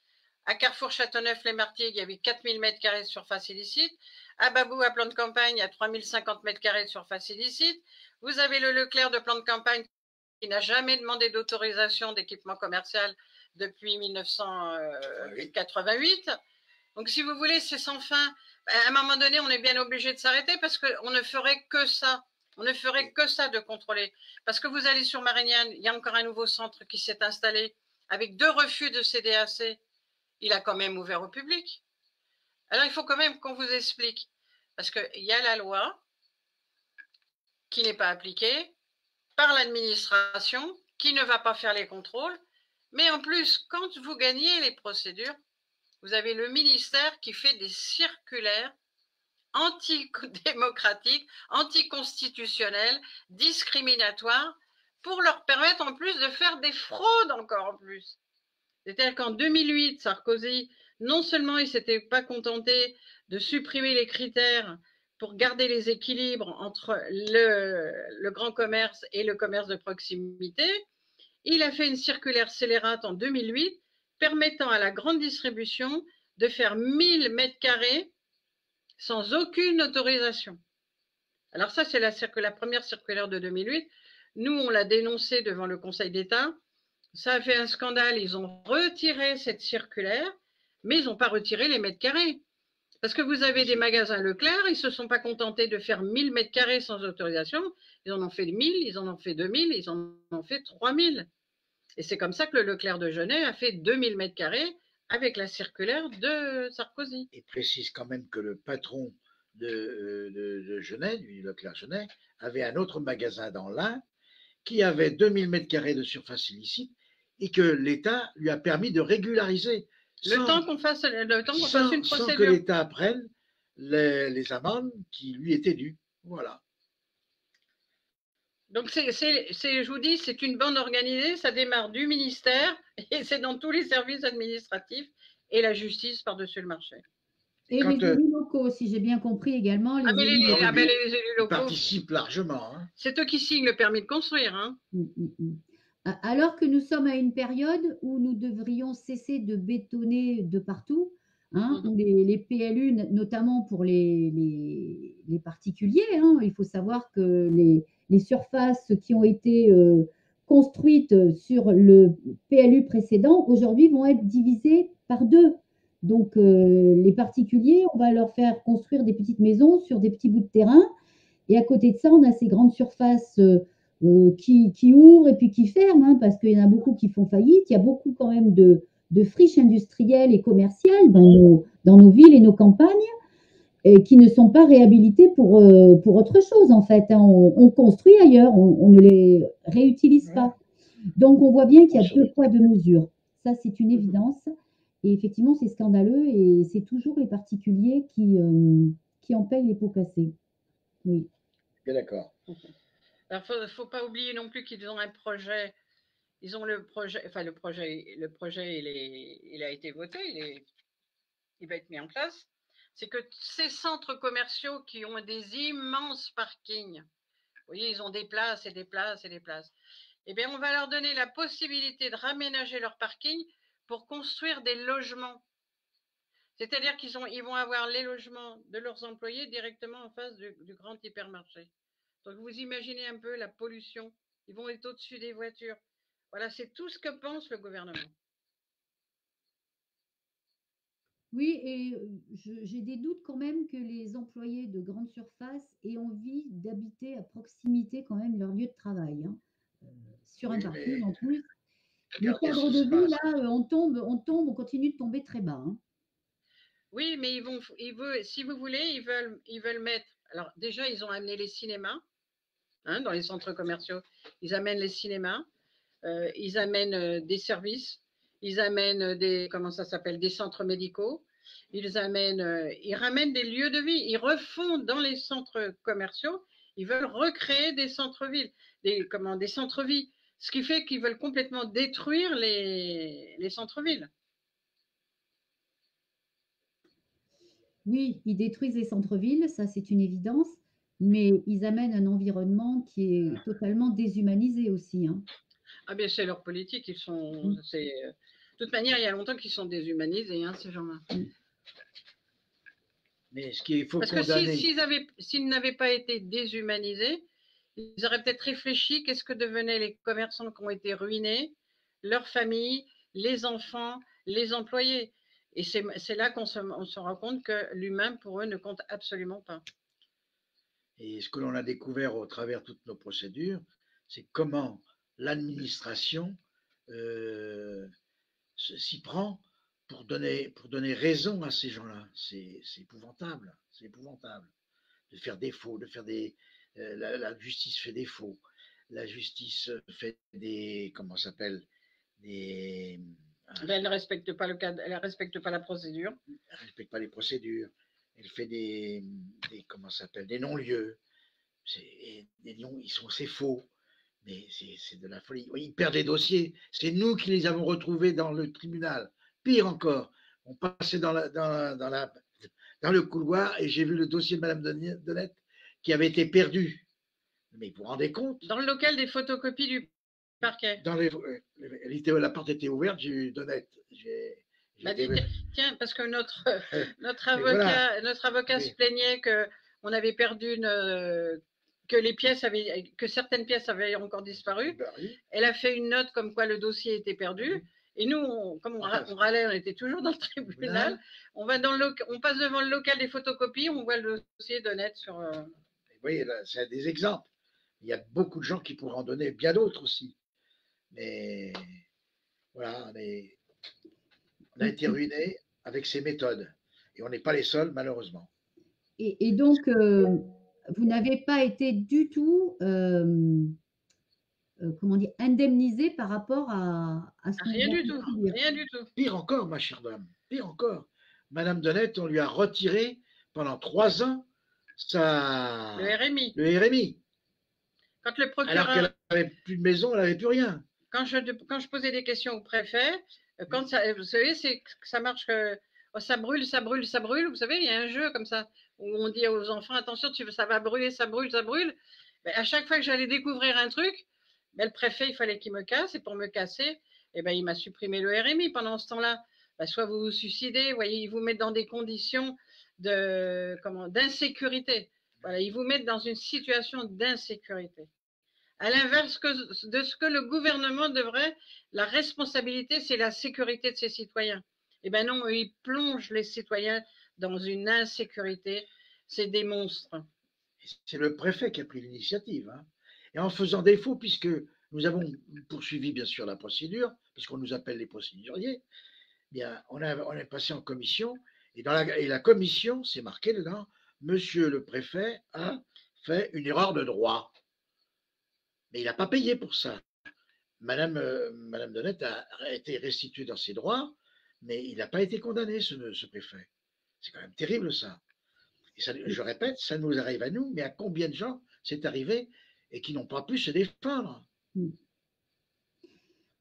À Carrefour Châteauneuf-les-Martyrs, il y avait 4000 mètres carrés de surface illicite. À Babou, à Plan de Campagne, il y a 3050 mètres carrés de surface illicite. Vous avez le Leclerc de Plan de Campagne qui n'a jamais demandé d'autorisation d'équipement commercial depuis 1988. Donc, si vous voulez, c'est sans fin. À un moment donné, on est bien obligé de s'arrêter parce qu'on ne ferait que ça. On ne ferait que ça de contrôler. Parce que vous allez sur Marignane, il y a encore un nouveau centre qui s'est installé avec 2 refus de CDAC. Il a quand même ouvert au public. Alors, il faut quand même qu'on vous explique. Parce qu'il y a la loi qui n'est pas appliquée par l'administration, qui ne va pas faire les contrôles. Mais en plus, quand vous gagnez les procédures, vous avez le ministère qui fait des circulaires antidémocratiques, anticonstitutionnelles, discriminatoires, pour leur permettre en plus de faire des fraudes encore en plus. C'est-à-dire qu'en 2008, Sarkozy, non seulement il ne s'était pas contenté de supprimer les critères pour garder les équilibres entre le grand commerce et le commerce de proximité, il a fait une circulaire scélérate en 2008 permettant à la grande distribution de faire 1000 mètres carrés sans aucune autorisation. Alors ça, c'est la première circulaire de 2008. Nous, on l'a dénoncé devant le Conseil d'État. Ça a fait un scandale. Ils ont retiré cette circulaire, mais ils n'ont pas retiré les mètres carrés. Parce que vous avez des magasins Leclerc, ils ne se sont pas contentés de faire 1000 mètres carrés sans autorisation. Ils en ont fait 1000, ils en ont fait 2000, ils en ont fait 3000. Et c'est comme ça que le Leclerc de Genève a fait 2000 mètres carrés avec la circulaire de Sarkozy. Et précise quand même que le patron de Genève, du Leclerc Genève, avait un autre magasin dans l'Ain qui avait 2000 mètres carrés de surface illicite et que l'État lui a permis de régulariser. Le temps qu'on fasse une procédure. Sans que l'État prenne les amendes qui lui étaient dues. Voilà. Donc, je vous dis, c'est une bande organisée, ça démarre du ministère et c'est dans tous les services administratifs et la justice par-dessus le marché. Et les élus locaux, si j'ai bien compris également. Les élus locaux participent largement. Hein. C'est eux qui signent le permis de construire. Hein. Alors que nous sommes à une période où nous devrions cesser de bétonner de partout, hein, où les PLU, notamment pour les particuliers, hein, il faut savoir que les surfaces qui ont été construites sur le PLU précédent, aujourd'hui vont être divisées par 2. Donc, les particuliers, on va leur faire construire des petites maisons sur des petits bouts de terrain. Et à côté de ça, on a ces grandes surfaces qui ouvrent et puis qui ferment, hein, parce qu'il y en a beaucoup qui font faillite. Il y a beaucoup quand même de friches industrielles et commerciales dans nos villes et nos campagnes et qui ne sont pas réhabilitées pour autre chose, en fait. Hein. On construit ailleurs, on ne les réutilise pas. Donc, on voit bien qu'il y a 2 poids, 2 mesures. Ça, c'est une évidence. Et effectivement, c'est scandaleux et c'est toujours les particuliers qui en payent les pots cassés. Oui. Bien d'accord. Alors, il ne faut pas oublier non plus qu'ils ont un projet. Ils ont le projet, enfin le projet il a été voté, il va être mis en place. C'est que ces centres commerciaux qui ont des immenses parkings, vous voyez, ils ont des places et des places et des places. Eh bien, on va leur donner la possibilité de raménager leur parking pour construire des logements. C'est-à-dire qu'ils vont avoir les logements de leurs employés directement en face du grand hypermarché. Donc, vous imaginez un peu la pollution. Ils vont être au-dessus des voitures. Voilà, c'est tout ce que pense le gouvernement. Oui, et j'ai des doutes quand même que les employés de grandes surfaces aient envie d'habiter à proximité quand même de leur lieu de travail. Hein. Sur un parking en plus. Le cadre de vie, là, on continue de tomber très bas. Hein. Oui, mais si vous voulez, ils veulent mettre. Alors, déjà, ils ont amené les cinémas hein, dans les centres commerciaux. Ils amènent les cinémas, ils amènent des services, ils amènent des centres médicaux, ils ramènent des lieux de vie. Ils refont dans les centres commerciaux, Ils veulent recréer des centres-villes, des centres-villes. Ce qui fait qu'ils veulent complètement détruire les centres-villes. Oui, ils détruisent les centres-villes, ça c'est une évidence, mais ils amènent un environnement qui est totalement déshumanisé aussi, hein. Ah bien, c'est leur politique, ils sont. De toute manière, il y a longtemps qu'ils sont déshumanisés, hein, ces gens-là. Mais ce qu'il faut Parce condamner. que s'ils n'avaient pas été déshumanisés, ils auraient peut-être réfléchi qu'est-ce que devenaient les commerçants qui ont été ruinés, leurs familles, les enfants, les employés. Et c'est là qu'on se rend compte que l'humain, pour eux, ne compte absolument pas. Et ce que l'on a découvert au travers de toutes nos procédures, c'est comment l'administration s'y prend pour donner raison à ces gens-là. C'est épouvantable, c'est épouvantable. De faire défaut, de faire des. La justice fait défaut. La justice fait des. Comment ça s'appelle des. Elle ne respecte pas le cadre, elle ne respecte pas la procédure. Elle ne respecte pas les procédures. Elle fait comment ça s'appelle, des non-lieux. Des noms, c'est faux. Mais c'est de la folie. Ils perdent les dossiers. C'est nous qui les avons retrouvés dans le tribunal. Pire encore, on passait dans le couloir et j'ai vu le dossier de Madame Donette qui avait été perdu. Mais vous vous rendez compte? Dans le local des photocopies du parquet. La porte était ouverte, j'ai eu Donette. Tiens, parce que notre avocat se plaignait qu'on avait perdu que certaines pièces avaient encore disparu. Elle a fait une note comme quoi le dossier était perdu. Et nous, comme on râlait, on était toujours dans le tribunal. On passe devant le local des photocopies, on voit le dossier d'Honnête sur. Vous voyez, là, c'est des exemples. Il y a beaucoup de gens qui pourraient en donner bien d'autres aussi. Mais voilà, on a été ruinés avec ces méthodes. Et on n'est pas les seuls, malheureusement. Et donc, vous n'avez pas été du tout, comment dire, indemnisé par rapport à ce qu'on Rien du tout, rien du tout. Pire encore, ma chère dame, pire encore. Madame Donette, on lui a retiré pendant 3 ans le RMI. Le RMI. Quand le procureur... Alors qu'elle n'avait plus de maison, elle n'avait plus rien. Quand je posais des questions au préfet, vous savez, ça marche que ça brûle, ça brûle, ça brûle. Vous savez, il y a un jeu comme ça où on dit aux enfants, attention, ça va brûler, ça brûle, ça brûle. Mais à chaque fois que j'allais découvrir un truc, le préfet, il fallait qu'il me casse. Et pour me casser, il m'a supprimé le RMI pendant ce temps-là. Soit vous vous suicidez, vous voyez, ils vous mettent dans des conditions d'insécurité. Voilà, ils vous mettent dans une situation d'insécurité. À l'inverse de ce que le gouvernement devrait, la responsabilité, c'est la sécurité de ses citoyens. Non, ils plongent les citoyens dans une insécurité. C'est des monstres. C'est le préfet qui a pris l'initiative. Hein. Et en faisant défaut, puisque nous avons poursuivi bien sûr la procédure, parce qu'on nous appelle les procéduriers, bien, on est passé en commission, et la commission, c'est marqué dedans, Monsieur le préfet a fait une erreur de droit. Mais il n'a pas payé pour ça. Madame Donette a été restituée dans ses droits, mais il n'a pas été condamné, ce préfet. C'est quand même terrible ça. Et ça, je répète, ça nous arrive à nous, mais à combien de gens c'est arrivé et qui n'ont pas pu se défendre?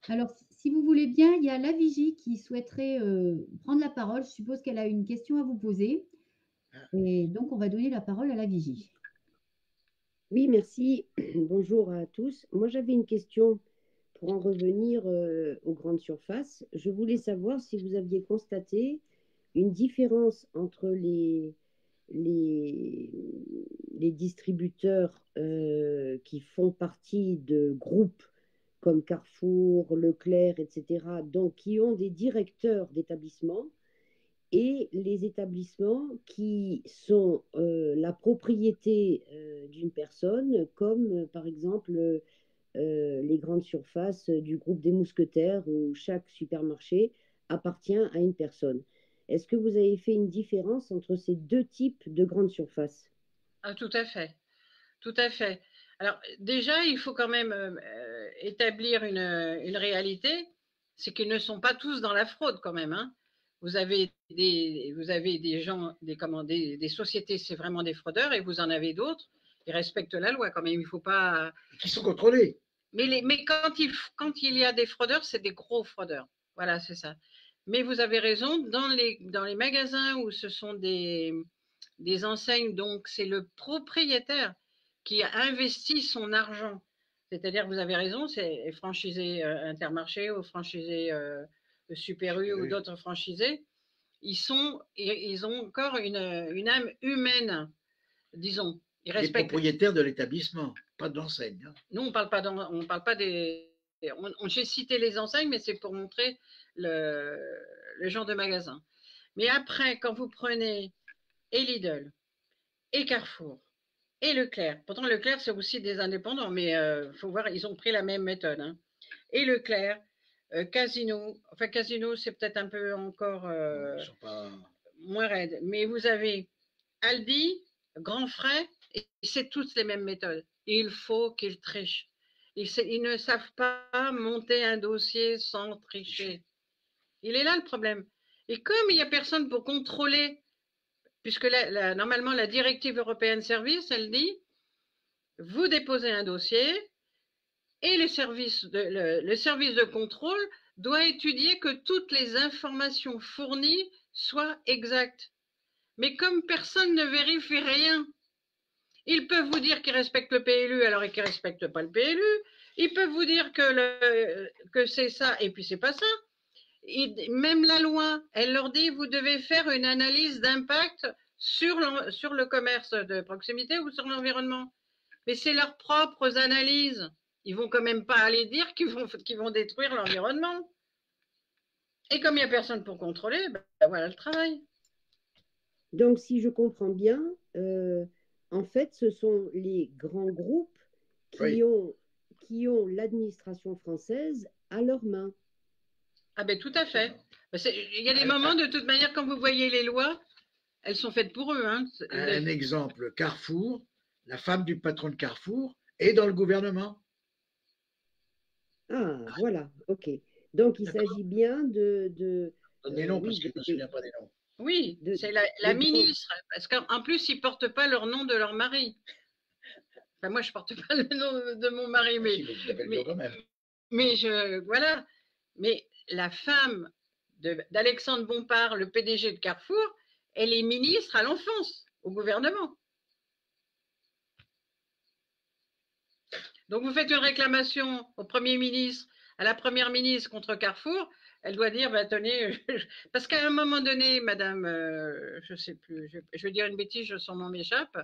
Alors, si vous voulez bien, il y a la Vigie qui souhaiterait prendre la parole. Je suppose qu'elle a une question à vous poser. Et donc, on va donner la parole à la Vigie. Oui, merci. Bonjour à tous. Moi, j'avais une question pour en revenir aux grandes surfaces. Je voulais savoir si vous aviez constaté une différence entre les distributeurs qui font partie de groupes comme Carrefour, Leclerc, etc., donc qui ont des directeurs d'établissements, et les établissements qui sont la propriété d'une personne, comme par exemple les grandes surfaces du groupe des Mousquetaires, où chaque supermarché appartient à une personne. Est-ce que vous avez fait une différence entre ces deux types de grandes surfaces? Tout à fait. Tout à fait. Alors déjà, il faut quand même établir une réalité, c'est qu'ils ne sont pas tous dans la fraude quand même. Hein. Vous avez des gens, des sociétés, c'est vraiment des fraudeurs, et vous en avez d'autres Ils respectent la loi quand même. Il faut pas. Qui sont contrôlés. Mais quand il y a des fraudeurs, c'est des gros fraudeurs. Voilà, c'est ça. Mais vous avez raison, dans les magasins où ce sont des enseignes, donc c'est le propriétaire qui a investi son argent. C'est-à-dire, vous avez raison, c'est franchisé Intermarché ou franchisé Super U ou d'autres franchisés. Ils ont encore une âme humaine, disons. Ils respectent. Les propriétaires de l'établissement, pas de l'enseigne. Hein. Nous, on parle pas des. J'ai cité les enseignes, mais c'est pour montrer le genre de magasin. Mais après, quand vous prenez et Lidl, et Carrefour, et Leclerc, pourtant Leclerc, c'est aussi des indépendants, mais il faut voir, ils ont pris la même méthode. Hein. Et Leclerc, Casino, enfin Casino, c'est peut-être un peu encore moins raide, mais vous avez Aldi, Grand Frais, et c'est toutes les mêmes méthodes. Il faut qu'ils trichent. Ils ne savent pas monter un dossier sans tricher. Il est là le problème. Et comme il n'y a personne pour contrôler, puisque normalement la directive européenne service, elle dit, vous déposez un dossier et le service de contrôle doit étudier que toutes les informations fournies soient exactes. Mais comme personne ne vérifie rien, ils peuvent vous dire qu'ils respectent le PLU alors qu'ils ne respectent pas le PLU. Ils peuvent vous dire que c'est ça et puis c'est pas ça. Même la loi, elle leur dit vous devez faire une analyse d'impact sur le commerce de proximité ou sur l'environnement. Mais c'est leurs propres analyses. Ils vont quand même pas aller dire qu'ils vont détruire l'environnement. Et comme il n'y a personne pour contrôler, ben voilà le travail. Donc, si je comprends bien, en fait, ce sont les grands groupes qui ont l'administration française à leurs mains. Ah ben tout à fait. Il y a des moments, de toute manière, quand vous voyez les lois, elles sont faites pour eux. Hein. Un exemple, Carrefour, la femme du patron de Carrefour est dans le gouvernement. Ah, voilà, ok. Donc, il s'agit bien de… Donne des noms, parce que je ne me souviens pas des noms. Oui, c'est la ministre, parce qu'en plus, ils ne portent pas leur nom de leur mari. Enfin, moi, je ne porte pas le nom de mon mari, mais voilà. Mais la femme d'Alexandre Bompard, le PDG de Carrefour, elle est ministre à l'enfance, au gouvernement. Donc, vous faites une réclamation au Premier ministre, à la Première ministre contre Carrefour, elle doit dire, bah, tenez, parce qu'à un moment donné, madame, je ne sais plus, je vais dire une bêtise, son nom m'échappe,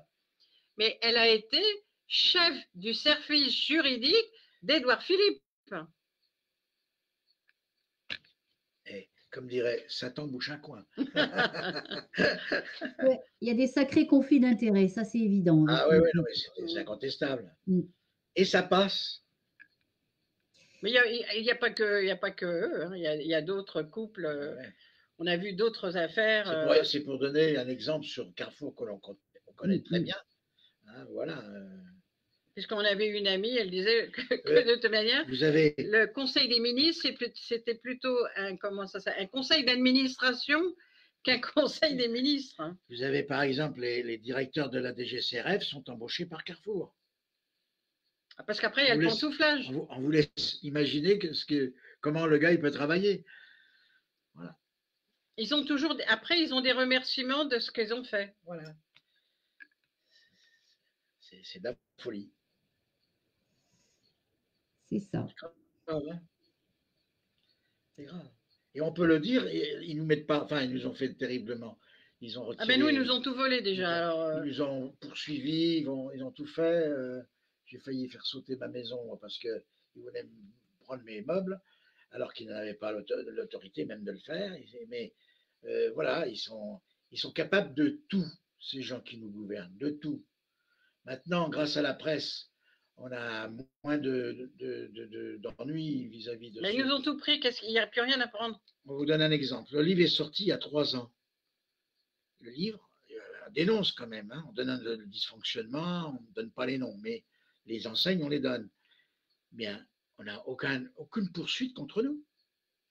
mais elle a été chef du service juridique d'Édouard Philippe. Et comme dirait Satan bouche un coin. Ouais, il y a des sacrés conflits d'intérêts, ça c'est évident. Ah oui, c'est incontestable. Et ça passe. Mais il n'y a pas que eux, hein. Il y a d'autres couples. On a vu d'autres affaires. C'est pour donner un exemple sur Carrefour que l'on connaît très bien. Hein, voilà. Puisqu'on avait une amie, elle disait que de toute manière, le Conseil des ministres, c'était plutôt un conseil d'administration qu'un conseil des ministres. Hein. Vous avez par exemple les directeurs de la DGCRF sont embauchés par Carrefour. Parce qu'après, il y a le pantouflage. On vous laisse imaginer comment le gars il peut travailler. Voilà. Après, ils ont des remerciements de ce qu'ils ont fait. Voilà. C'est de la folie. C'est ça. C'est grave. Et on peut le dire, ils nous mettent pas, enfin, ils nous ont fait terriblement. Ils ont retiré. Ah ben nous, ils nous ont tout volé déjà. Ils nous ont poursuivis, ils ont tout fait. J'ai failli faire sauter ma maison parce qu'ils voulaient me prendre mes meubles, alors qu'ils n'avaient pas l'autorité même de le faire. Mais voilà, ils sont capables de tout, ces gens qui nous gouvernent, de tout. Maintenant, grâce à la presse, on a moins d'ennuis vis-à-vis de… Mais ils nous ont tout pris, il n'y a plus rien à prendre. On vous donne un exemple. Le livre est sorti il y a 3 ans. Le livre dénonce quand même. Hein. On donne le dysfonctionnement, on ne donne pas les noms, mais les enseignes, on les donne. Bien, on n'a aucune poursuite contre nous.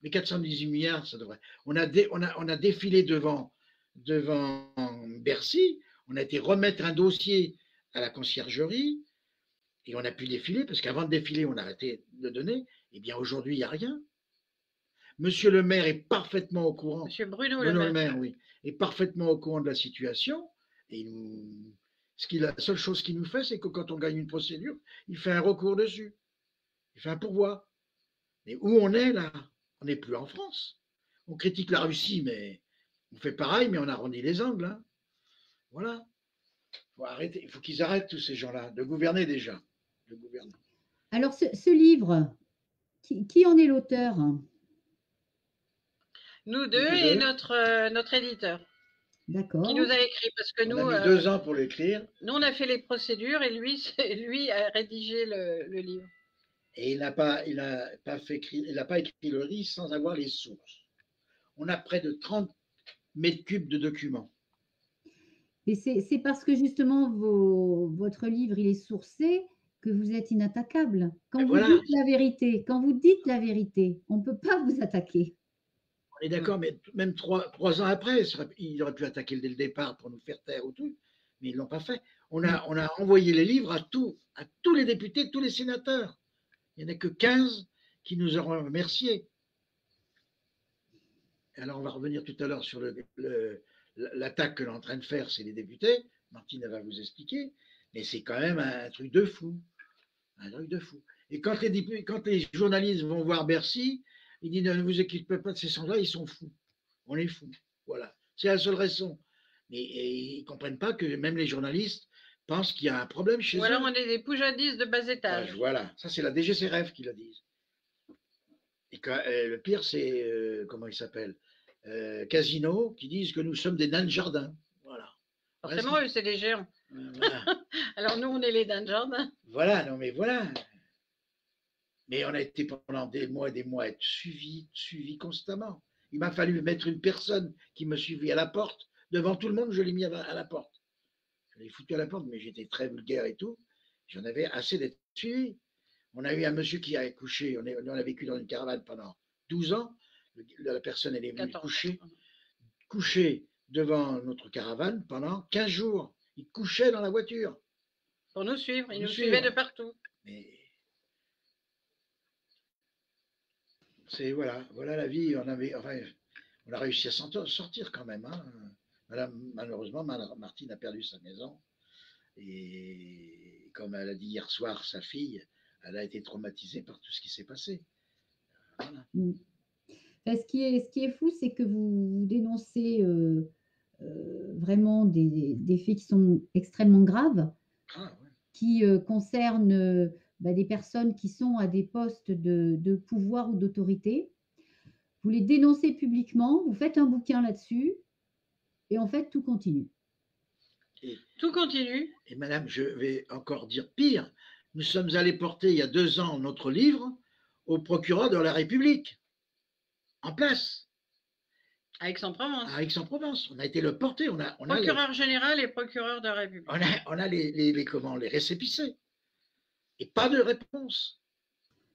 Les 418 milliards, ça devrait… On a défilé devant Bercy, on a été remettre un dossier à la conciergerie et on a pu défiler, parce qu'avant de défiler, on a arrêté de donner. Eh bien, aujourd'hui, il n'y a rien. Monsieur le maire est parfaitement au courant. Monsieur Bruno Le maire, oui, est parfaitement au courant de la situation. Et la seule chose qu'il nous fait, c'est que quand on gagne une procédure, il fait un recours dessus. Il fait un pourvoi. Mais où on est là? On n'est plus en France. On critique la Russie, mais on fait pareil, mais on arrondit les angles. Hein. Voilà. Il faut qu'ils arrêtent tous ces gens-là de gouverner déjà. De gouverner. Alors, ce livre, qui en est l'auteur? Nous deux et notre éditeur. D'accord. Qui nous a écrit, parce que nous. On a mis 2 ans pour l'écrire. Nous, on a fait les procédures et lui a rédigé le livre. Et il n'a pas écrit le livre sans avoir les sources. On a près de 30 mètres cubes de documents. Et c'est parce que justement votre livre il est sourcé que vous êtes inattaquable. Quand vous dites la vérité, on ne peut pas vous attaquer. On est d'accord, mais même 3 ans après, il aurait pu attaquer dès le départ pour nous faire taire ou tout, mais ils ne l'ont pas fait. On a envoyé les livres à tous les députés, tous les sénateurs. Il n'y en a que 15 qui nous auront remerciés. Alors, on va revenir tout à l'heure sur l'attaque que l'on est en train de faire, c'est les députés. Martine va vous expliquer, mais c'est quand même un truc de fou. Un truc de fou. Et quand les journalistes vont voir Bercy, ils disent ne vous inquiétez pas de ces gens-là, ils sont fous. On est fous. Voilà. C'est la seule raison. Mais ils ne comprennent pas que même les journalistes pensent qu'il y a un problème chez eux. Ou alors on est des poujadistes de bas étage. Voilà. Ça, c'est la DGCRF qui le disent. Et le pire, c'est, comment il s'appelle Casino, qui disent que nous sommes des nains de jardin. Voilà. Forcément, eux, c'est des géants. Voilà. Alors nous, on est les nains de jardin. Voilà, non mais voilà. Mais on a été pendant des mois et des mois être suivi constamment. Il m'a fallu mettre une personne qui me suivait à la porte. Devant tout le monde, je l'ai mis à la porte. Je l'ai foutu à la porte, mais j'étais très vulgaire et tout. J'en avais assez d'être suivi. On a eu un monsieur qui a couché, on a vécu dans une caravane pendant 12 ans. La personne, elle est venue coucher devant notre caravane pendant 15 jours. Il couchait dans la voiture. Pour nous suivre, il nous suivait de partout. Mais voilà la vie. On a réussi à s'en sortir quand même. Hein. Malheureusement, Martine a perdu sa maison. Et comme elle a dit hier soir, sa fille, elle a été traumatisée par tout ce qui s'est passé. Voilà. Ce qui est fou, c'est que vous dénoncez vraiment des faits qui sont extrêmement graves, qui concernent des personnes qui sont à des postes de pouvoir ou d'autorité. Vous les dénoncez publiquement, vous faites un bouquin là-dessus, et en fait, tout continue. Tout continue. Et madame, je vais encore dire pire. Nous sommes allés porter il y a 2 ans notre livre au procureur de la République, en place. À Aix-en-Provence. À Aix-en-Provence. On a été le porter. Procureur général et procureur de la République. On a les récépissés. Et pas de réponse.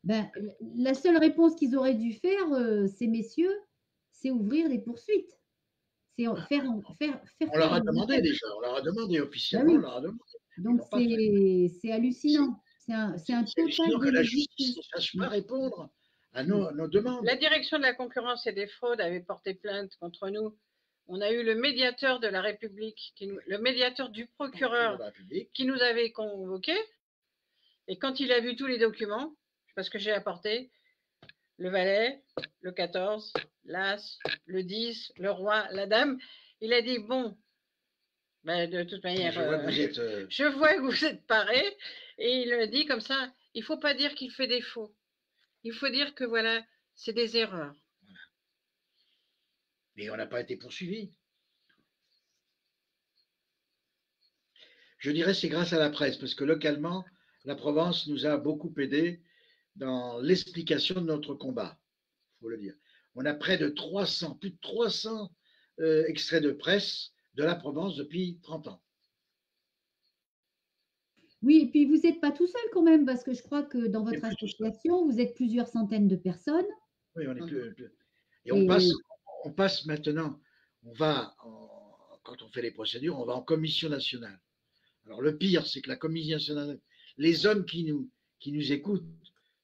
La seule réponse qu'ils auraient dû faire, ces messieurs, c'est ouvrir des poursuites. C'est faire on leur a demandé déjà, on leur a demandé officiellement, oui. on leur a demandé. Donc c'est hallucinant. C'est un total que la justice ne sache pas répondre à nos demandes. La direction de la concurrence et des fraudes avait porté plainte contre nous. On a eu le médiateur de la République, le médiateur du procureur qui nous avait convoqués. Et quand il a vu tous les documents, parce que j'ai apporté le valet, le 14, l'as, le 10, le roi, la dame, il a dit bon, de toute manière, je vois que vous êtes parés, et il me dit comme ça, il ne faut pas dire qu'il fait défaut. Il faut dire que voilà, c'est des erreurs. Voilà. Mais on n'a pas été poursuivis. Je dirais c'est grâce à la presse, parce que localement, la Provence nous a beaucoup aidés dans l'explication de notre combat, il faut le dire. On a plus de 300 extraits de presse de la Provence depuis 30 ans. Oui, et puis vous n'êtes pas tout seul quand même, parce que je crois que dans votre association, vous êtes plusieurs centaines de personnes. Oui, on est plus. Et on passe maintenant, quand on fait les procédures, on va en commission nationale. Alors le pire, c'est que la Commission nationale, les hommes qui nous écoutent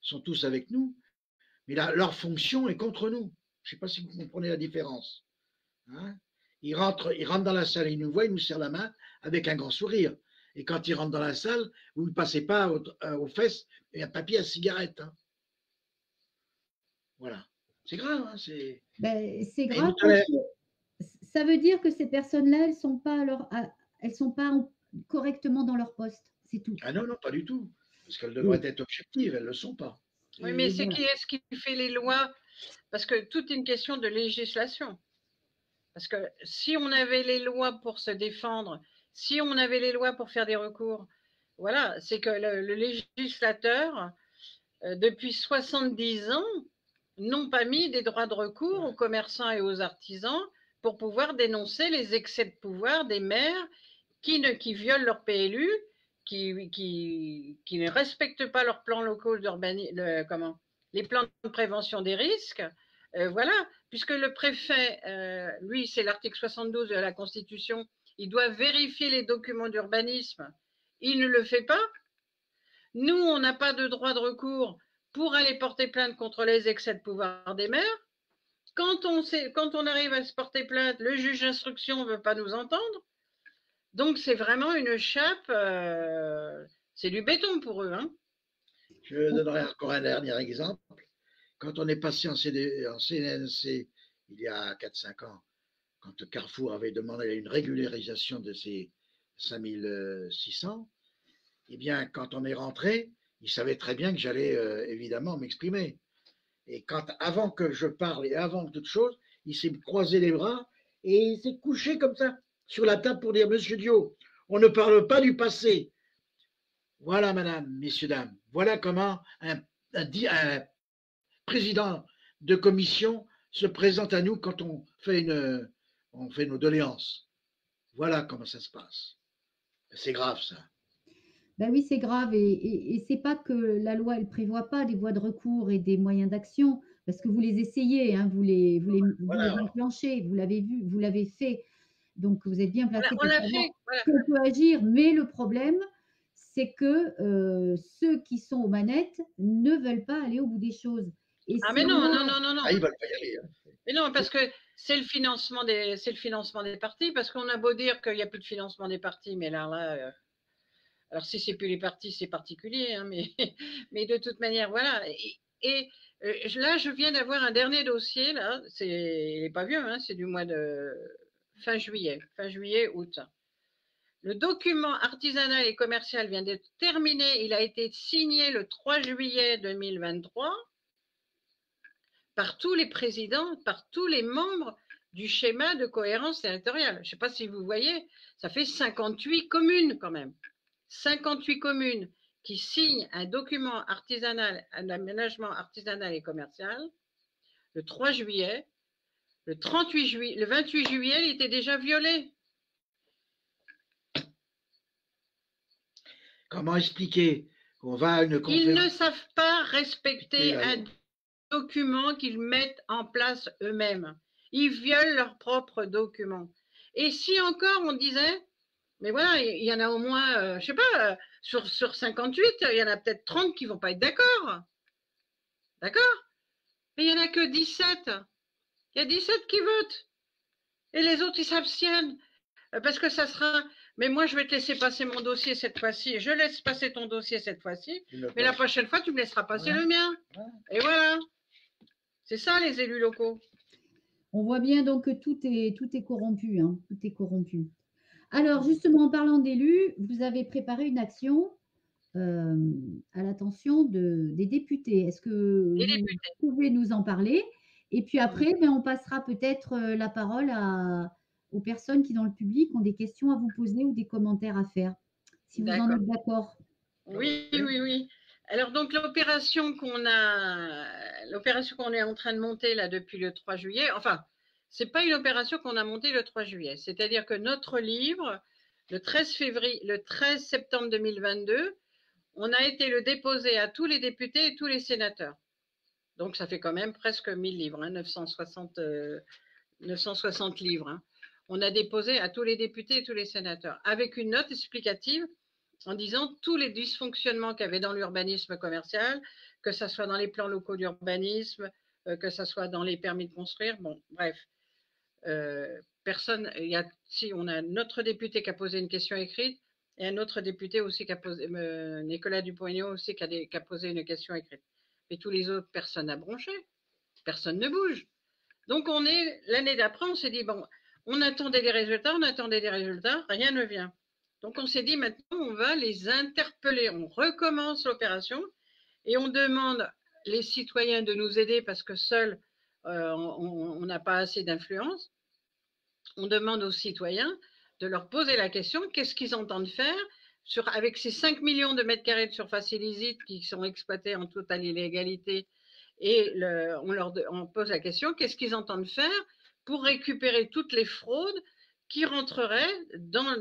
sont tous avec nous, mais leur fonction est contre nous. Je ne sais pas si vous comprenez la différence. Hein, ils rentrent dans la salle, ils nous voient, ils nous serrent la main avec un grand sourire. Et quand ils rentrent dans la salle, vous ne passez pas aux fesses et un papier à cigarette. Hein. Voilà. C'est grave. Hein, c'est grave parce que ça veut dire que ces personnes-là, elles ne sont pas correctement dans leur poste. C'est tout. Ah non, non, pas du tout. Parce qu'elles devraient être objectives, elles ne le sont pas. Oui, mais c'est qui est-ce qui fait les lois? Parce que tout est une question de législation. Parce que si on avait les lois pour se défendre, si on avait les lois pour faire des recours, voilà, c'est que le législateur, depuis 70 ans, n'ont pas mis des droits de recours aux commerçants et aux artisans pour pouvoir dénoncer les excès de pouvoir des maires qui violent leur PLU, qui ne respectent pas leurs plans locaux d'urbanisme, les plans de prévention des risques. Voilà, puisque le préfet, lui, c'est l'article 72 de la Constitution, il doit vérifier les documents d'urbanisme. Il ne le fait pas. Nous, on n'a pas de droit de recours pour aller porter plainte contre les excès de pouvoir des maires. Quand on arrive à se porter plainte, le juge d'instruction ne veut pas nous entendre. Donc, c'est vraiment une chape, c'est du béton pour eux. Hein. Je donnerai encore un dernier exemple. Quand on est passé en CNC il y a 4-5 ans, quand Carrefour avait demandé une régularisation de ces 5600, eh bien, quand on est rentré, il savait très bien que j'allais évidemment m'exprimer. Et avant que je parle et avant toute chose, il s'est croisé les bras et il s'est couché comme ça sur la table pour dire « Monsieur Dio, on ne parle pas du passé. » Voilà, madame, messieurs, dames, voilà comment un président de commission se présente à nous quand on fait nos doléances. Voilà comment ça se passe. C'est grave, ça. Ben oui, c'est grave. Et c'est pas que la loi, elle prévoit pas des voies de recours et des moyens d'action, parce que vous les essayez, hein, vous les enclenchez, vous l'avez vu, vous l'avez fait. Donc, vous êtes bien placé pour savoir qu'on peut agir. Mais le problème, c'est que ceux qui sont aux manettes ne veulent pas aller au bout des choses. Et mais non. Ah, ils veulent pas y aller. Hein. Mais non, parce que c'est le financement des partis, parce qu'on a beau dire qu'il n'y a plus de financement des partis, mais là, alors si c'est plus les partis, c'est particulier, hein, mais de toute manière, voilà. Et là, je viens d'avoir un dernier dossier, là, il n'est pas vieux, hein, c'est du mois de fin juillet, août. Le document artisanal et commercial vient d'être terminé, il a été signé le 3 juillet 2023 par tous les présidents, par tous les membres du schéma de cohérence territoriale. Je ne sais pas si vous voyez, ça fait 58 communes quand même. 58 communes qui signent un document artisanal, un aménagement artisanal et commercial le 3 juillet. Le 28 juillet, le 28 juillet, il était déjà violé. Comment expliquer qu'on va à une conférence? Ils ne savent pas respecter un document qu'ils mettent en place eux-mêmes. Ils violent leurs propres documents. Et si encore on disait, mais voilà, il y en a au moins, je ne sais pas, sur 58, il y en a peut-être 30 qui ne vont pas être d'accord. D'accord? Mais il n'y en a que 17. Il y a 17 qui votent. Et les autres, ils s'abstiennent. Parce que ça sera... Mais moi, je vais te laisser passer mon dossier cette fois-ci. Je laisse passer ton dossier cette fois-ci. Mais la prochaine fois, tu me laisseras passer le mien. Et voilà. C'est ça, les élus locaux. On voit bien donc que tout est corrompu. Hein. Tout est corrompu. Alors, justement, en parlant d'élus, vous avez préparé une action à l'attention des députés. Est-ce que vous pouvez nous en parler? Et puis après, on passera peut-être la parole aux personnes qui, dans le public, ont des questions à vous poser ou des commentaires à faire, si vous en êtes d'accord. Oui. Alors, donc, l'opération qu'on est en train de monter là depuis le 3 juillet, enfin, ce n'est pas une opération qu'on a montée le 3 juillet. C'est-à-dire que notre livre, le 13 septembre 2022, on a été le déposer à tous les députés et tous les sénateurs. Donc, ça fait quand même presque 1000 livres, hein, 960 livres. Hein. on a déposé à tous les députés et tous les sénateurs, avec une note explicative en disant tous les dysfonctionnements qu'il y avait dans l'urbanisme commercial, que ce soit dans les plans locaux d'urbanisme, que ce soit dans les permis de construire, bon, bref. Personne, si on a notre député qui a posé une question écrite et un autre député aussi qui a posé, Nicolas Dupont-Aignan aussi qui a posé une question écrite. Mais tous les autres, personne n'a bronché, personne ne bouge. Donc l'année d'après, on s'est dit, bon, on attendait des résultats, rien ne vient. Donc on s'est dit, maintenant, on va les interpeller, on recommence l'opération et on demande les citoyens de nous aider parce que seuls, on n'a pas assez d'influence. On demande aux citoyens de leur poser la question, qu'est-ce qu'ils entendent faire avec ces 5 millions de mètres carrés de surface illicite qui sont exploités en totale illégalité. Et on pose la question, qu'est-ce qu'ils entendent faire pour récupérer toutes les fraudes qui rentreraient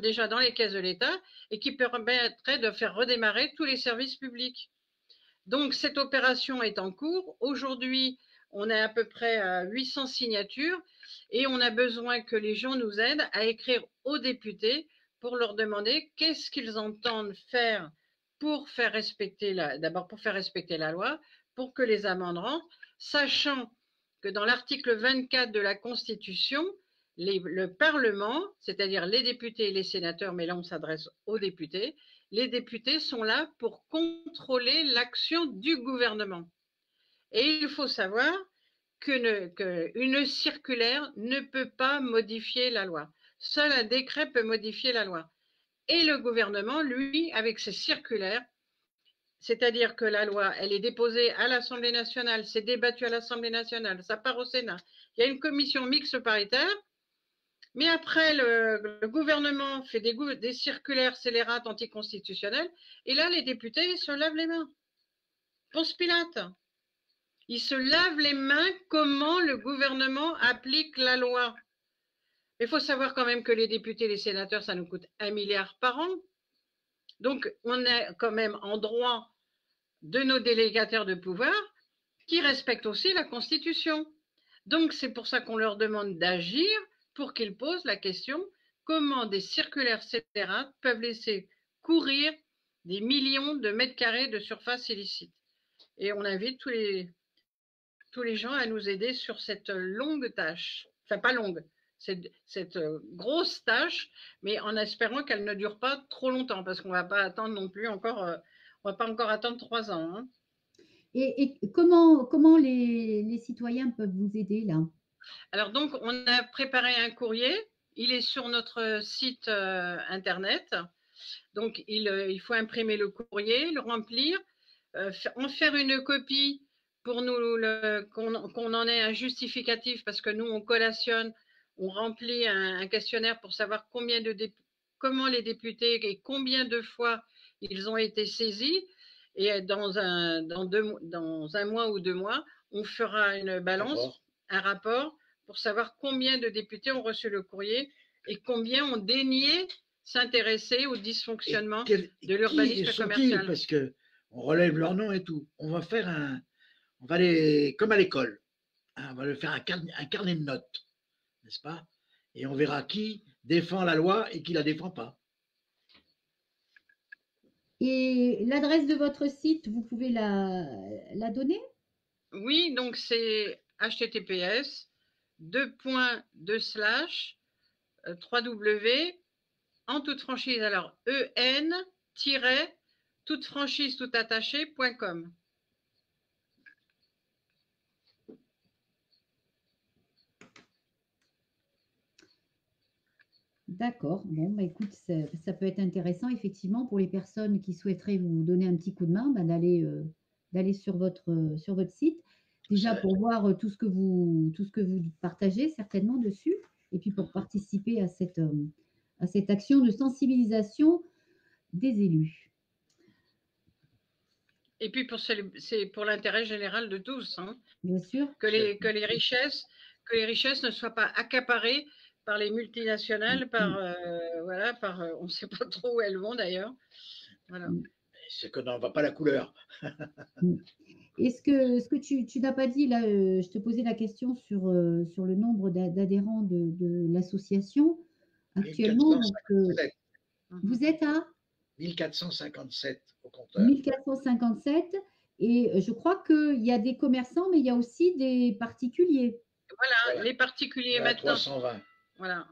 déjà dans les caisses de l'État et qui permettraient de faire redémarrer tous les services publics. Donc, cette opération est en cours. Aujourd'hui, on est à peu près à 800 signatures et on a besoin que les gens nous aident à écrire aux députés pour leur demander qu'est-ce qu'ils entendent faire pour faire respecter la loi, pour que les amendes rentrent, sachant que dans l'article 24 de la Constitution, le Parlement, c'est-à-dire les députés et les sénateurs, mais là on s'adresse aux députés, les députés sont là pour contrôler l'action du gouvernement. Et il faut savoir qu'une circulaire ne peut pas modifier la loi. Seul un décret peut modifier la loi. Et le gouvernement, lui, avec ses circulaires, c'est-à-dire que la loi, elle est déposée à l'Assemblée nationale, c'est débattu à l'Assemblée nationale, ça part au Sénat. Il y a une commission mixte paritaire, mais après, le gouvernement fait des circulaires scélérates anticonstitutionnelles, et là, les députés se lavent les mains. Ponce Pilate. Ils se lavent les mains comment le gouvernement applique la loi. Il faut savoir quand même que les députés et les sénateurs, ça nous coûte 1 milliard par an. Donc, on est quand même en droit de nos délégataires de pouvoir qui respectent aussi la Constitution. Donc, c'est pour ça qu'on leur demande d'agir pour qu'ils posent la question comment des circulaires scélérates peuvent laisser courir des millions de mètres carrés de surface illicite. Et on invite tous les gens à nous aider sur cette longue tâche. Enfin, pas longue, cette grosse tâche, mais en espérant qu'elle ne dure pas trop longtemps, parce qu'on ne va pas attendre non plus encore, on va pas encore attendre 3 ans. Hein. Et comment les citoyens peuvent vous aider là? Alors donc, on a préparé un courrier, il est sur notre site internet. Donc, il faut imprimer le courrier, le remplir, en faire une copie pour nous qu'on en ait un justificatif parce que nous, on collationne, on remplit un questionnaire pour savoir comment les députés et combien de fois ils ont été saisis. Et dans un mois ou 2 mois, on fera une balance, un rapport pour savoir combien de députés ont reçu le courrier et combien ont daigné s'intéresser au dysfonctionnement de l'urbanisme commercial. Parce que on relève leur nom et tout. On va faire comme à l'école, on va faire un carnet de notes, n'est-ce pas? Et on verra qui défend la loi et qui la défend pas. Et l'adresse de votre site, vous pouvez la donner? Oui, donc c'est https://www en toute franchise, alors en-toute-franchise-tout-attaché.com. D'accord. Bon, bah, écoute, ça peut être intéressant, effectivement, pour les personnes qui souhaiteraient vous donner un petit coup de main, bah, d'aller sur votre site. Déjà pour voir tout ce que vous partagez certainement dessus, et puis pour participer à cette action de sensibilisation des élus. Et puis c'est pour l'intérêt général de tous, hein. Bien sûr. Que les richesses ne soient pas accaparées par les multinationales, on ne sait pas trop où elles vont d'ailleurs. Voilà. C'est que n'en va pas la couleur. Et ce que tu n'as pas dit, là, je te posais la question sur le nombre d'adhérents de l'association. Actuellement, donc, 1457. vous êtes à 1457 au compteur. 1457 et je crois qu'il y a des commerçants, mais il y a aussi des particuliers. Voilà, les particuliers maintenant. 320. Voilà.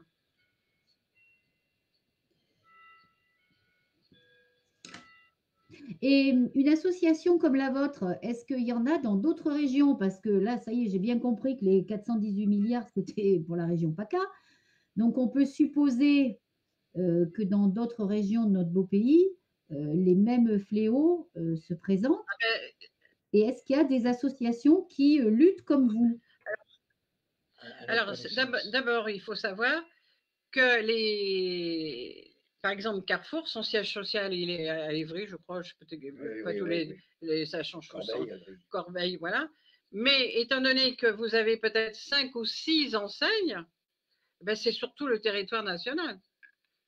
Et une association comme la vôtre, est-ce qu'il y en a dans d'autres régions? Parce que là, ça y est, j'ai bien compris que les 418 milliards, c'était pour la région PACA. Donc, on peut supposer que dans d'autres régions de notre beau pays, les mêmes fléaux se présentent. Et est-ce qu'il y a des associations qui luttent comme vous? Alors, d'abord, il faut savoir que par exemple, Carrefour, son siège social, il est à Évry, je crois, je peux pas tous les ça change Corbeil, voilà. Mais étant donné que vous avez peut-être 5 ou 6 enseignes, ben c'est surtout le territoire national.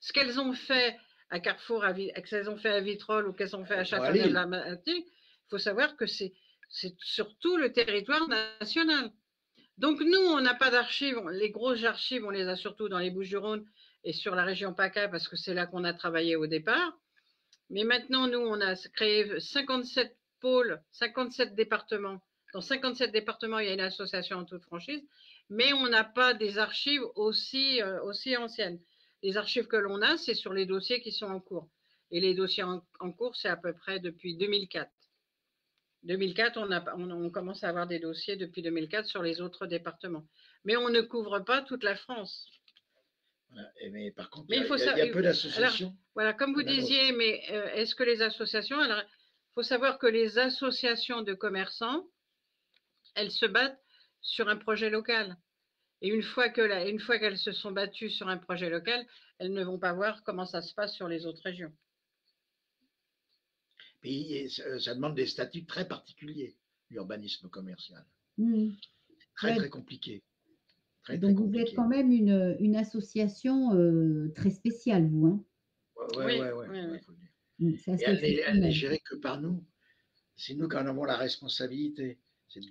Ce qu'elles ont fait à Carrefour, qu'elles ont fait à Vitrolles ou qu'elles ont fait à Châteauneuf-la-Matique, il faut savoir que c'est surtout le territoire national. Donc nous, on n'a pas d'archives. Les grosses archives, on les a surtout dans les Bouches-du-Rhône et sur la région PACA parce que c'est là qu'on a travaillé au départ. Mais maintenant, nous, on a créé 57 pôles, 57 départements. Dans 57 départements, il y a une association en toute franchise, mais on n'a pas des archives aussi anciennes. Les archives que l'on a, c'est sur les dossiers qui sont en cours. Et les dossiers en cours, c'est à peu près depuis 2004. 2004, on commence à avoir des dossiers depuis 2004 sur les autres départements. Mais on ne couvre pas toute la France. Voilà. Mais par contre, il y a peu d'associations. Voilà, comme vous disiez, mais est-ce que les associations… Alors, il faut savoir que les associations de commerçants, elles se battent sur un projet local. Et une fois qu'elles se sont battues sur un projet local, elles ne vont pas voir comment ça se passe sur les autres régions. Et ça demande des statuts très particuliers, l'urbanisme commercial. Très compliqué. Donc, vous êtes quand même une association très spéciale, vous. Hein? Oui. Faut le dire. Elle n'est gérée que par nous. C'est nous qui en avons la responsabilité.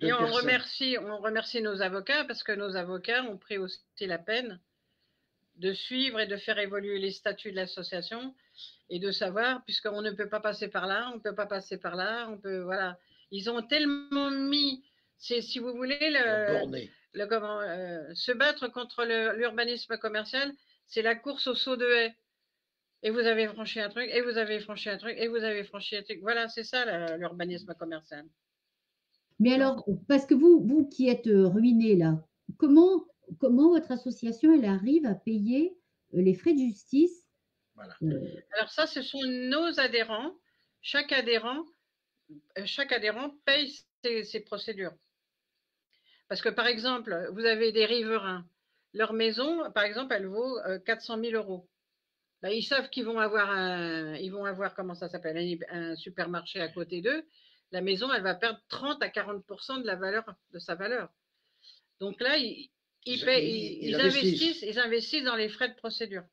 Et on remercie nos avocats parce que nos avocats ont pris aussi la peine de suivre et de faire évoluer les statuts de l'association et de savoir, puisqu'on ne peut pas passer par là, on ne peut pas passer par là, voilà. Ils ont tellement mis, si vous voulez, se battre contre l'urbanisme commercial, c'est la course au saut de haie. Et vous avez franchi un truc, et vous avez franchi un truc, et vous avez franchi un truc. Voilà, c'est ça l'urbanisme commercial. Mais alors, parce que vous qui êtes ruiné là, comment votre association elle arrive à payer les frais de justice? Voilà. Alors ça, ce sont nos adhérents. Chaque adhérent paye ses procédures. Parce que par exemple, vous avez des riverains. Leur maison, par exemple, elle vaut 400 000 €. Ben, ils savent qu'ils vont avoir comment ça s'appelle, un supermarché à côté d'eux. La maison, elle va perdre 30 à 40% de sa valeur. Donc là, ils investissent dans les frais de procédure.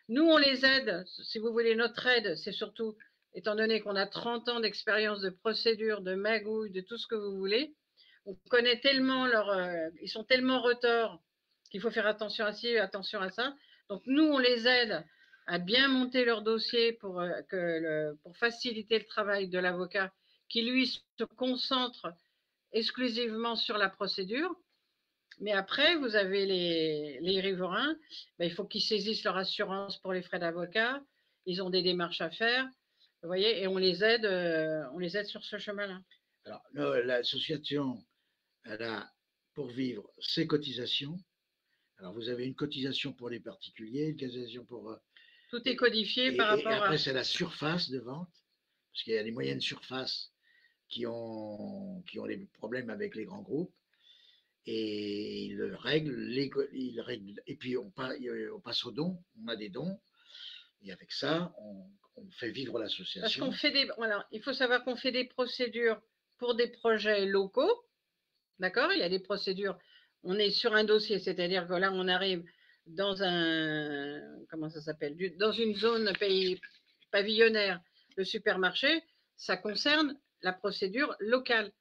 Nous, on les aide. Si vous voulez, notre aide, c'est surtout, étant donné qu'on a 30 ans d'expérience de procédure, de magouille, de tout ce que vous voulez, on connaît tellement ils sont tellement retors qu'il faut faire attention à ci, attention à ça. Donc nous, on les aide à bien monter leur dossier pour faciliter le travail de l'avocat qui, lui, se concentre exclusivement sur la procédure. Mais après, vous avez les riverains, ben, il faut qu'ils saisissent leur assurance pour les frais d'avocat. Ils ont des démarches à faire, vous voyez, et on les aide sur ce chemin-là. Alors, l'association, elle a pour vivre ses cotisations. Alors, vous avez une cotisation pour les particuliers, une cotisation pour… Tout est codifié par rapport à… Et après, c'est la surface de vente, parce qu'il y a les moyennes surfaces qui ont des problèmes avec les grands groupes. Et ils règlent, et puis on passe aux dons, on a des dons, et avec ça, on fait vivre l'association. Parce qu'on fait il faut savoir qu'on fait des procédures pour des projets locaux, d'accord? Il y a des procédures, on est sur un dossier, c'est-à-dire que là, on arrive dans dans une zone pavillonnaire, le supermarché, ça concerne la procédure locale.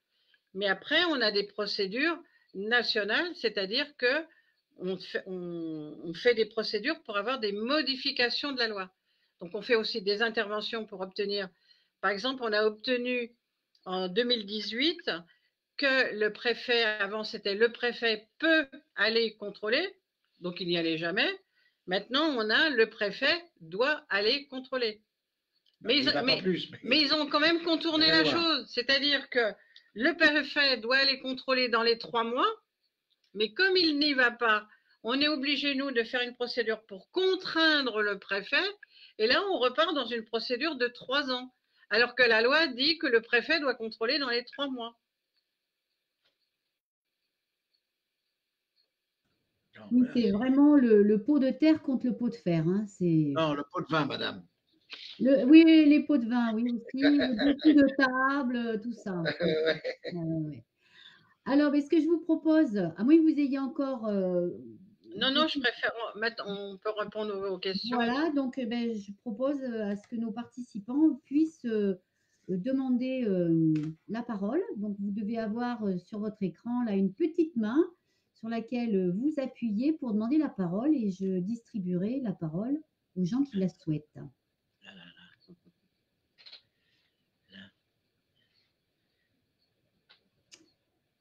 Mais après, on a des procédures nationales, c'est-à-dire que on fait des procédures pour avoir des modifications de la loi. Donc, on fait aussi des interventions pour obtenir. Par exemple, on a obtenu en 2018 que le préfet, avant c'était le préfet peut aller contrôler, donc il n'y allait jamais. Maintenant, on a le préfet doit aller contrôler. Mais ils ont quand même contourné la chose, c'est-à-dire que le préfet doit aller contrôler dans les 3 mois, mais comme il n'y va pas, on est obligé, nous, de faire une procédure pour contraindre le préfet, et là, on repart dans une procédure de 3 ans, alors que la loi dit que le préfet doit contrôler dans les 3 mois. Oui, c'est vraiment le pot de terre contre le pot de fer. Hein. Non, le pot de vin, madame. Oui, les pots de vin, oui aussi, le dessus de table, tout ça. Ouais. Alors, ce que je vous propose, à moins que vous ayez encore… Non, je préfère… On peut répondre aux questions. Voilà, donc je propose à ce que nos participants puissent demander la parole. Donc, vous devez avoir sur votre écran là une petite main sur laquelle vous appuyez pour demander la parole et je distribuerai la parole aux gens qui la souhaitent.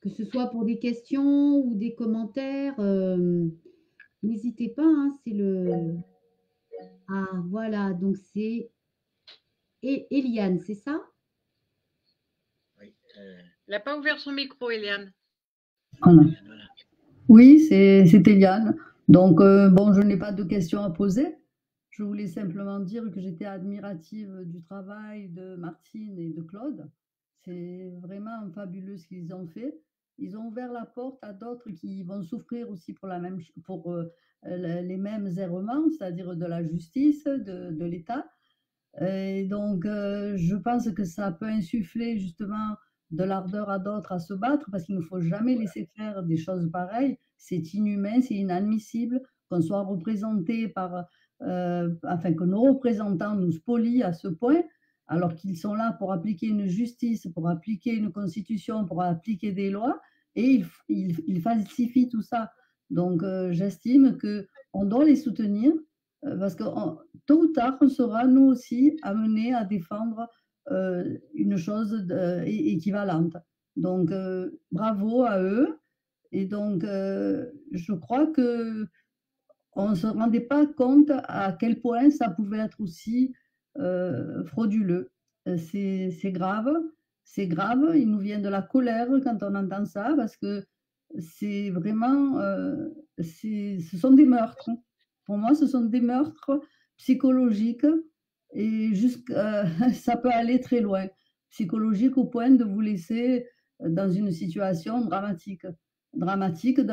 Que ce soit pour des questions ou des commentaires, n'hésitez pas, hein, c'est le… Ah, voilà, donc c'est Eliane, c'est ça? Oui. Elle n'a pas ouvert son micro, Eliane. Voilà. Oui, c'est Eliane. Donc, bon, je n'ai pas de questions à poser. Je voulais simplement dire que j'étais admirative du travail de Martine et de Claude. C'est vraiment fabuleux ce qu'ils ont fait. Ils ont ouvert la porte à d'autres qui vont souffrir aussi pour les mêmes errements, c'est-à-dire de la justice, de l'État. Et donc, je pense que ça peut insuffler justement de l'ardeur à d'autres à se battre parce qu'il ne faut jamais laisser faire des choses pareilles. C'est inhumain, c'est inadmissible qu'on soit représenté que nos représentants nous spolient à ce point alors qu'ils sont là pour appliquer une justice, pour appliquer une constitution, pour appliquer des lois et ils falsifient tout ça. Donc, j'estime qu'on doit les soutenir parce que tôt ou tard, on sera nous aussi amenés à défendre une chose équivalente. Donc, bravo à eux. Et donc, je crois qu'on ne se rendait pas compte à quel point ça pouvait être aussi frauduleux. C'est grave, c'est grave. Il nous vient de la colère quand on entend ça parce que c'est vraiment, ce sont des meurtres. Pour moi, ce sont des meurtres psychologiques et ça peut aller très loin. Psychologique au point de vous laisser dans une situation dramatique de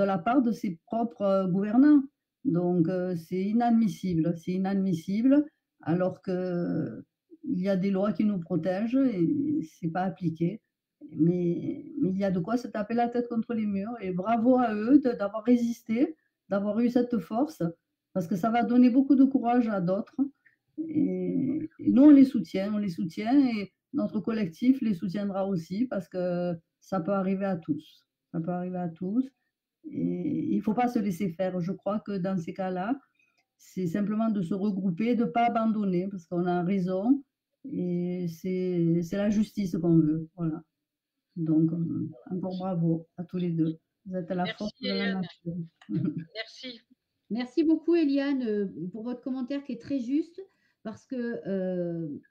la part de ses propres gouvernants. Donc, c'est inadmissible. C'est inadmissible alors qu'il y a des lois qui nous protègent et ce n'est pas appliqué. Mais il y a de quoi se taper la tête contre les murs. Et bravo à eux d'avoir résisté, d'avoir eu cette force, parce que ça va donner beaucoup de courage à d'autres. Et nous, on les soutient et notre collectif les soutiendra aussi, parce que ça peut arriver à tous. Ça peut arriver à tous. Et il ne faut pas se laisser faire. Je crois que dans ces cas-là, c'est simplement de se regrouper, de ne pas abandonner, parce qu'on a raison. Et c'est la justice qu'on veut. Voilà. Donc, encore bravo à tous les deux. Vous êtes à la force de la nature. Merci. Merci beaucoup, Eliane, pour votre commentaire qui est très juste, parce que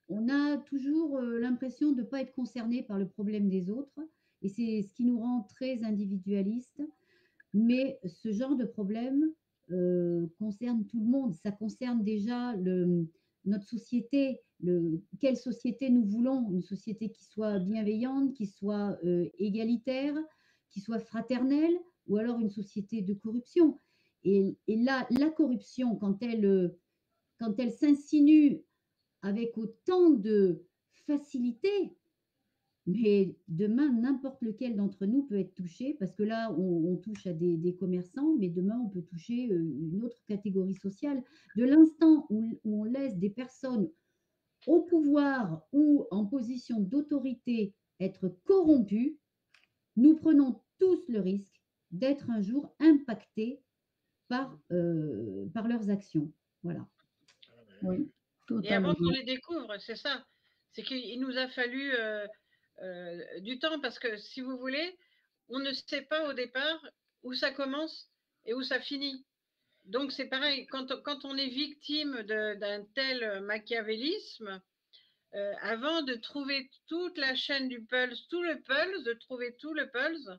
on a toujours l'impression de ne pas être concerné par le problème des autres, et c'est ce qui nous rend très individualistes. Mais ce genre de problème concerne tout le monde. Ça concerne déjà notre société. Quelle société nous voulons? Une société qui soit bienveillante, qui soit égalitaire, qui soit fraternelle, ou alors une société de corruption. Et là, la corruption, quand elle s'insinue avec autant de facilité, mais demain, n'importe lequel d'entre nous peut être touché, parce que là, on touche à des commerçants, mais demain, on peut toucher une autre catégorie sociale. De l'instant où on laisse des personnes au pouvoir ou en position d'autorité être corrompus, nous prenons tous le risque d'être un jour impactés par leurs actions. Voilà. Oui, Et avant totalement. qu'on les découvre, c'est ça. C'est qu'il nous a fallu du temps parce que, si vous voulez, on ne sait pas au départ où ça commence et où ça finit. Donc, c'est pareil, quand on est victime d'un tel machiavélisme, avant de trouver toute la chaîne du pulse, tout le pulse, de trouver tout le pulse,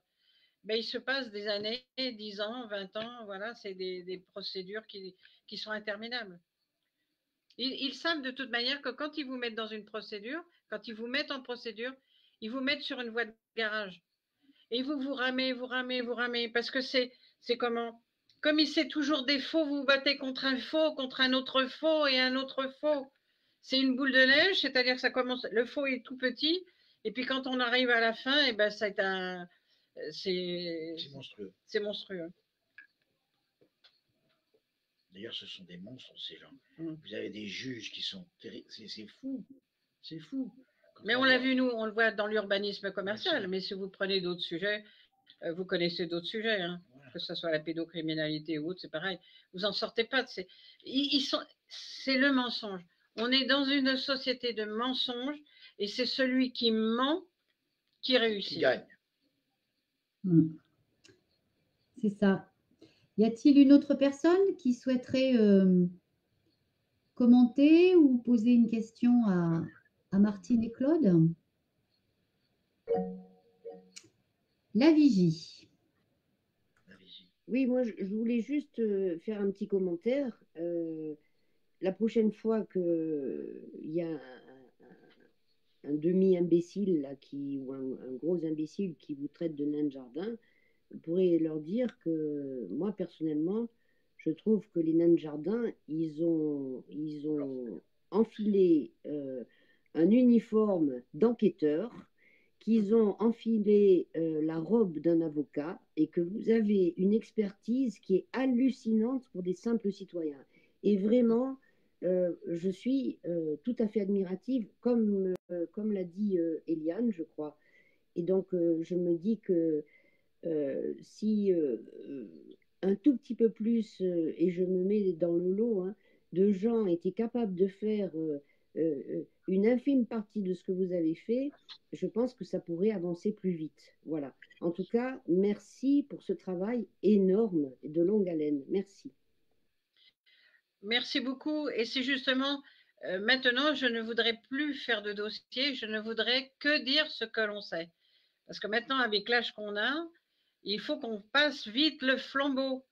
ben, il se passe des années, 10 ans, 20 ans, voilà, c'est des procédures qui sont interminables. Ils savent de toute manière que quand ils vous mettent dans une procédure, quand ils vous mettent en procédure, ils vous mettent sur une voie de garage. Et vous ramez, vous ramez, vous ramez, parce que c'est comment? Comme il sait toujours des faux, vous vous battez contre un faux, contre un autre faux et un autre faux. C'est une boule de neige, c'est-à-dire que ça commence, le faux est tout petit, et puis quand on arrive à la fin, et ben c'est monstrueux. C'est monstrueux. D'ailleurs, ce sont des monstres, ces gens. Vous avez des juges qui sont terribles. C'est fou. C'est fou. Mais on l'a vu, nous, on le voit dans l'urbanisme commercial. Mais si vous prenez d'autres sujets, vous connaissez d'autres sujets, hein, voilà. Que ce soit la pédocriminalité ou autre, c'est pareil. Vous n'en sortez pas. C'est le mensonge. On est dans une société de mensonges et c'est celui qui ment qui réussit. Qui gagne. C'est ça. Y a-t-il une autre personne qui souhaiterait commenter ou poser une question à Martine et Claude? La vigie. Oui, moi, je voulais juste faire un petit commentaire. La prochaine fois qu'il y a un demi-imbécile là, ou un gros imbécile qui vous traite de nain de jardin, vous pourrez leur dire que moi, personnellement, je trouve que les nains de jardin, ils ont enfilé un uniforme d'enquêteur, qu'ils ont enfilé la robe d'un avocat et que vous avez une expertise qui est hallucinante pour des simples citoyens. Et vraiment, je suis tout à fait admirative, comme l'a dit Eliane, je crois. Et donc, je me dis que si un tout petit peu plus, et je me mets dans le lot, hein, de gens étaient capables de faire une infime partie de ce que vous avez fait, je pense que ça pourrait avancer plus vite. Voilà. En tout cas, merci pour ce travail énorme et de longue haleine. Merci. Merci beaucoup. Et c'est justement, maintenant, je ne voudrais plus faire de dossier, je ne voudrais que dire ce que l'on sait. Parce que maintenant, avec l'âge qu'on a, il faut qu'on passe vite le flambeau.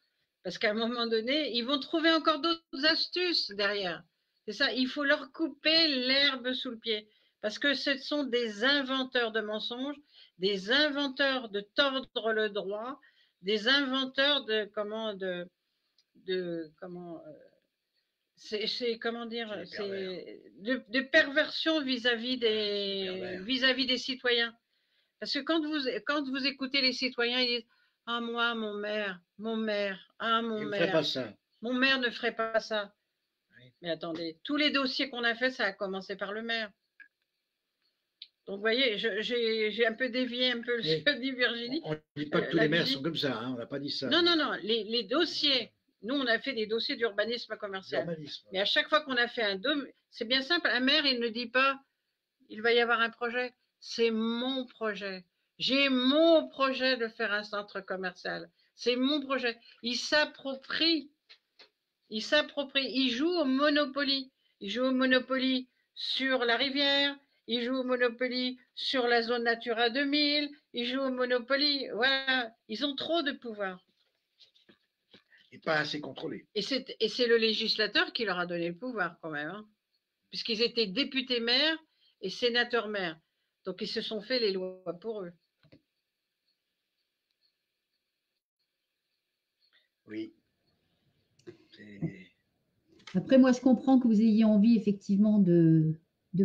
Parce qu'à un moment donné, ils vont trouver encore d'autres astuces derrière. C'est ça, il faut leur couper l'herbe sous le pied. Parce que ce sont des inventeurs de mensonges, des inventeurs de tordre le droit, des inventeurs de comment dire, de perversion vis-à-vis des citoyens. Parce que quand vous écoutez les citoyens, ils disent « Ah, moi, mon maire, ah, mon maire. » Ne ferait pas ça. Mon maire ne ferait pas ça. Oui. Mais attendez, tous les dossiers qu'on a faits, ça a commencé par le maire. Donc, vous voyez, j'ai un peu dévié un peu ce que dit Virginie. On ne dit pas que tous les maires sont comme ça, hein, on n'a pas dit ça. Non, non, non, les dossiers. Nous, on a fait des dossiers d'urbanisme commercial. Mais à chaque fois qu'on a fait c'est bien simple, un maire, il ne dit pas « il va y avoir un projet ». C'est mon projet. J'ai mon projet de faire un centre commercial. C'est mon projet. Il s'approprie. Il joue au Monopoly. Il joue au Monopoly sur la rivière. Il joue au Monopoly sur la zone Natura 2000. Il joue au Monopoly. Voilà. Ils ont trop de pouvoir. Et pas assez contrôlé. Et c'est le législateur qui leur a donné le pouvoir quand même. Hein, puisqu'ils étaient députés maires et sénateurs maires. Donc, ils se sont fait les lois pour eux. Oui. Après, moi, je comprends que vous ayez envie, effectivement, de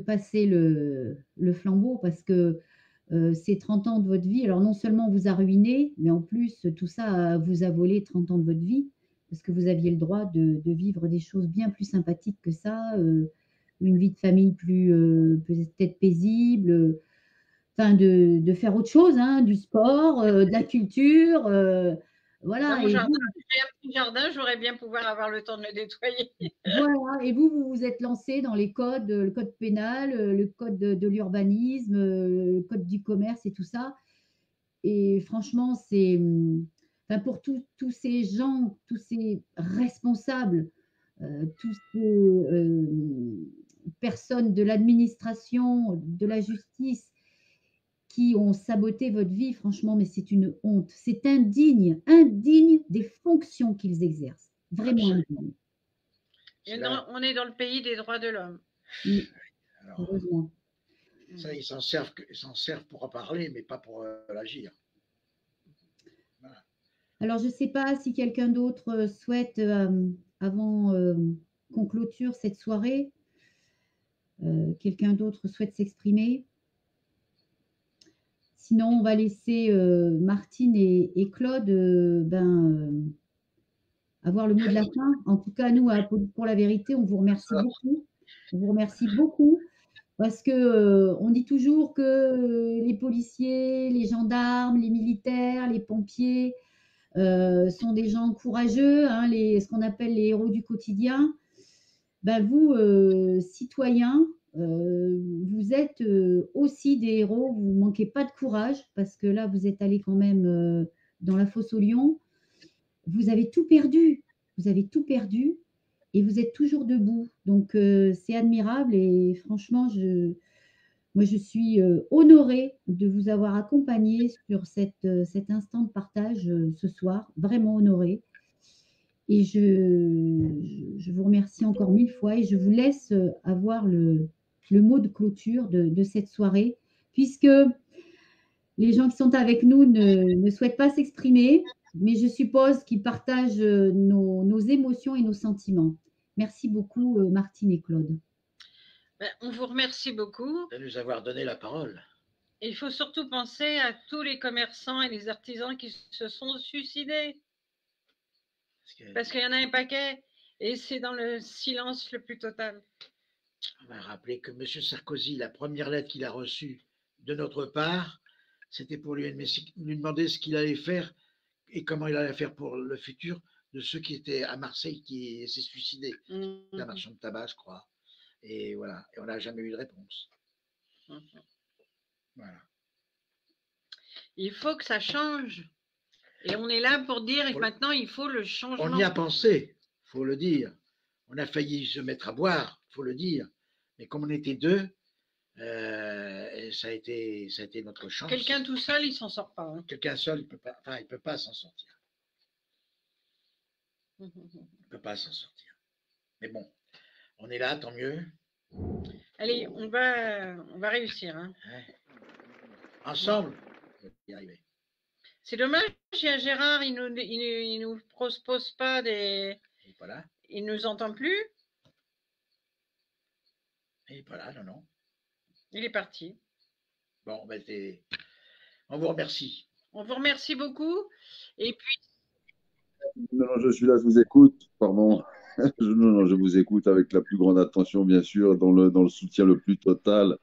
passer le flambeau parce que c'est 30 ans de votre vie. Alors, non seulement on vous a ruiné, mais en plus, tout ça vous a volé 30 ans de votre vie parce que vous aviez le droit de vivre des choses bien plus sympathiques que ça, une vie de famille plus peut-être paisible, enfin de faire autre chose, hein, du sport, de la culture, Dans voilà. mon Et jardin, vous, j'ai un petit jardin, j'aurais bien pouvoir avoir le temps de le nettoyer. voilà, et vous vous êtes lancé dans les codes, le code pénal, le code de l'urbanisme, le code du commerce et tout ça. Et franchement, c'est, enfin, pour tous ces gens, tous ces responsables, tous ces personnes de l'administration, de la justice qui ont saboté votre vie, franchement, mais c'est une honte. C'est indigne, indigne des fonctions qu'ils exercent. Vraiment Absolument. indigne. Et C'est là. on est dans le pays des droits de l'homme. Oui, Alors, heureusement. ça, ils s'en servent pour en parler, mais pas pour l'agir. Voilà. Alors, je ne sais pas si quelqu'un d'autre souhaite, avant qu'on clôture cette soirée, quelqu'un d'autre souhaite s'exprimer. Sinon, on va laisser Martine et Claude avoir le mot de la fin. En tout cas, nous, pour la vérité, on vous remercie beaucoup. On vous remercie beaucoup parce que on dit toujours que les policiers, les gendarmes, les militaires, les pompiers sont des gens courageux, hein, ce qu'on appelle les héros du quotidien. Ben vous, citoyens, vous êtes aussi des héros. Vous ne manquez pas de courage parce que là, vous êtes allés quand même dans la fosse aux lions. Vous avez tout perdu. Vous avez tout perdu et vous êtes toujours debout. Donc, c'est admirable et franchement, moi, je suis honorée de vous avoir accompagné sur cet instant de partage ce soir. Vraiment honorée. Et je vous remercie encore 1000 fois et je vous laisse avoir le mot de clôture de cette soirée, puisque les gens qui sont avec nous ne souhaitent pas s'exprimer, mais je suppose qu'ils partagent nos émotions et nos sentiments. Merci beaucoup, Martine et Claude. Ben, on vous remercie beaucoup. De nous avoir donné la parole. Et il faut surtout penser à tous les commerçants et les artisans qui se sont suicidés. Parce qu'il y en a un paquet et c'est dans le silence le plus total. On va rappeler que M. Sarkozy, la première lettre qu'il a reçue de notre part, c'était pour lui demander ce qu'il allait faire et comment il allait faire pour le futur de ceux qui étaient à Marseille qui s'est suicidé. Un marchand de tabac, je crois. Et voilà. Et on n'a jamais eu de réponse. Voilà. Il faut que ça change. Et on est là pour dire que maintenant, il faut le changement. On y a pensé, il faut le dire. On a failli se mettre à boire, il faut le dire. Mais comme on était deux, ça a été notre chance. Quelqu'un tout seul, il ne s'en sort pas. Hein. Quelqu'un seul, il ne peut pas s'en sortir. Il ne peut pas s'en sortir. Mais bon, on est là, tant mieux. Allez, on va réussir. Hein. Ouais. Ensemble, on va y arriver. C'est dommage, il y a Gérard, il nous propose pas des... Il n'est pas là. Il nous entend plus. Il n'est pas là, non. Il est parti. Bon, ben on vous remercie. On vous remercie beaucoup. Et puis... Non, je suis là, je vous écoute. Pardon. Non, je vous écoute avec la plus grande attention, bien sûr, dans le soutien le plus total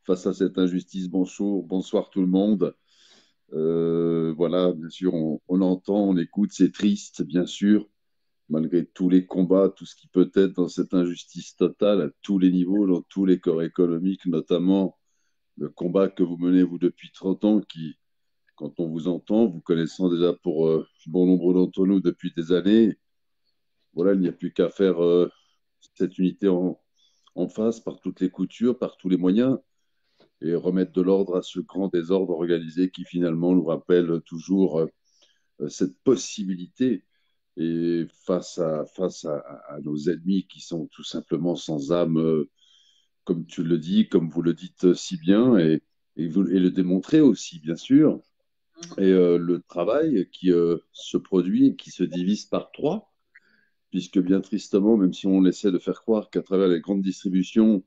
face à cette injustice. Bonsoir tout le monde. Voilà, bien sûr, on entend, on écoute, c'est triste, bien sûr, malgré tous les combats, tout ce qui peut être dans cette injustice totale à tous les niveaux, dans tous les corps économiques, notamment le combat que vous menez, vous, depuis 30 ans, qui, quand on vous entend, vous connaissant déjà pour bon nombre d'entre nous depuis des années, voilà, il n'y a plus qu'à faire cette unité en face, par toutes les coutures, par tous les moyens, et remettre de l'ordre à ce grand désordre organisé qui finalement nous rappelle toujours cette possibilité. Et face à nos ennemis qui sont tout simplement sans âme, comme tu le dis, comme vous le dites si bien, et le démontrer aussi, bien sûr. Et le travail qui se produit, qui se divise par 3, puisque bien tristement, même si on essaie de faire croire qu'à travers les grandes distributions,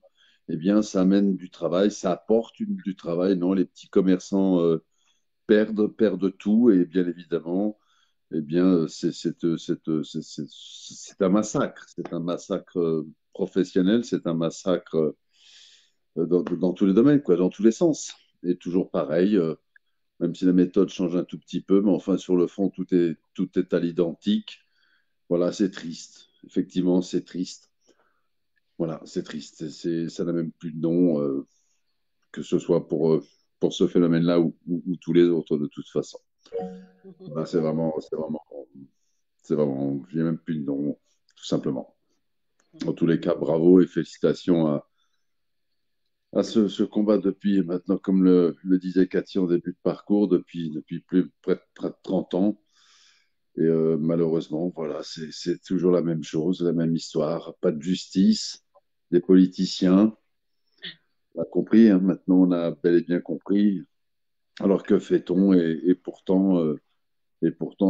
eh bien, ça amène du travail, ça apporte du travail. Non, les petits commerçants perdent tout et bien évidemment, eh bien, c'est un massacre. C'est un massacre professionnel, c'est un massacre dans tous les domaines, quoi, dans tous les sens. Et toujours pareil, même si la méthode change un tout petit peu, mais enfin, sur le fond, tout est à l'identique. Voilà, c'est triste. Effectivement, c'est triste. Voilà, c'est triste. Ça n'a même plus de nom, que ce soit pour ce phénomène-là ou tous les autres, de toute façon. Voilà, il n'y a même plus de nom, tout simplement. En tous les cas, bravo et félicitations à ce combat depuis maintenant, comme le disait Cathy en début de parcours, depuis près de 30 ans. Et malheureusement, voilà, c'est toujours la même chose, la même histoire. Pas de justice, des politiciens. On a compris, hein, maintenant on a bel et bien compris. Alors que fait-on et pourtant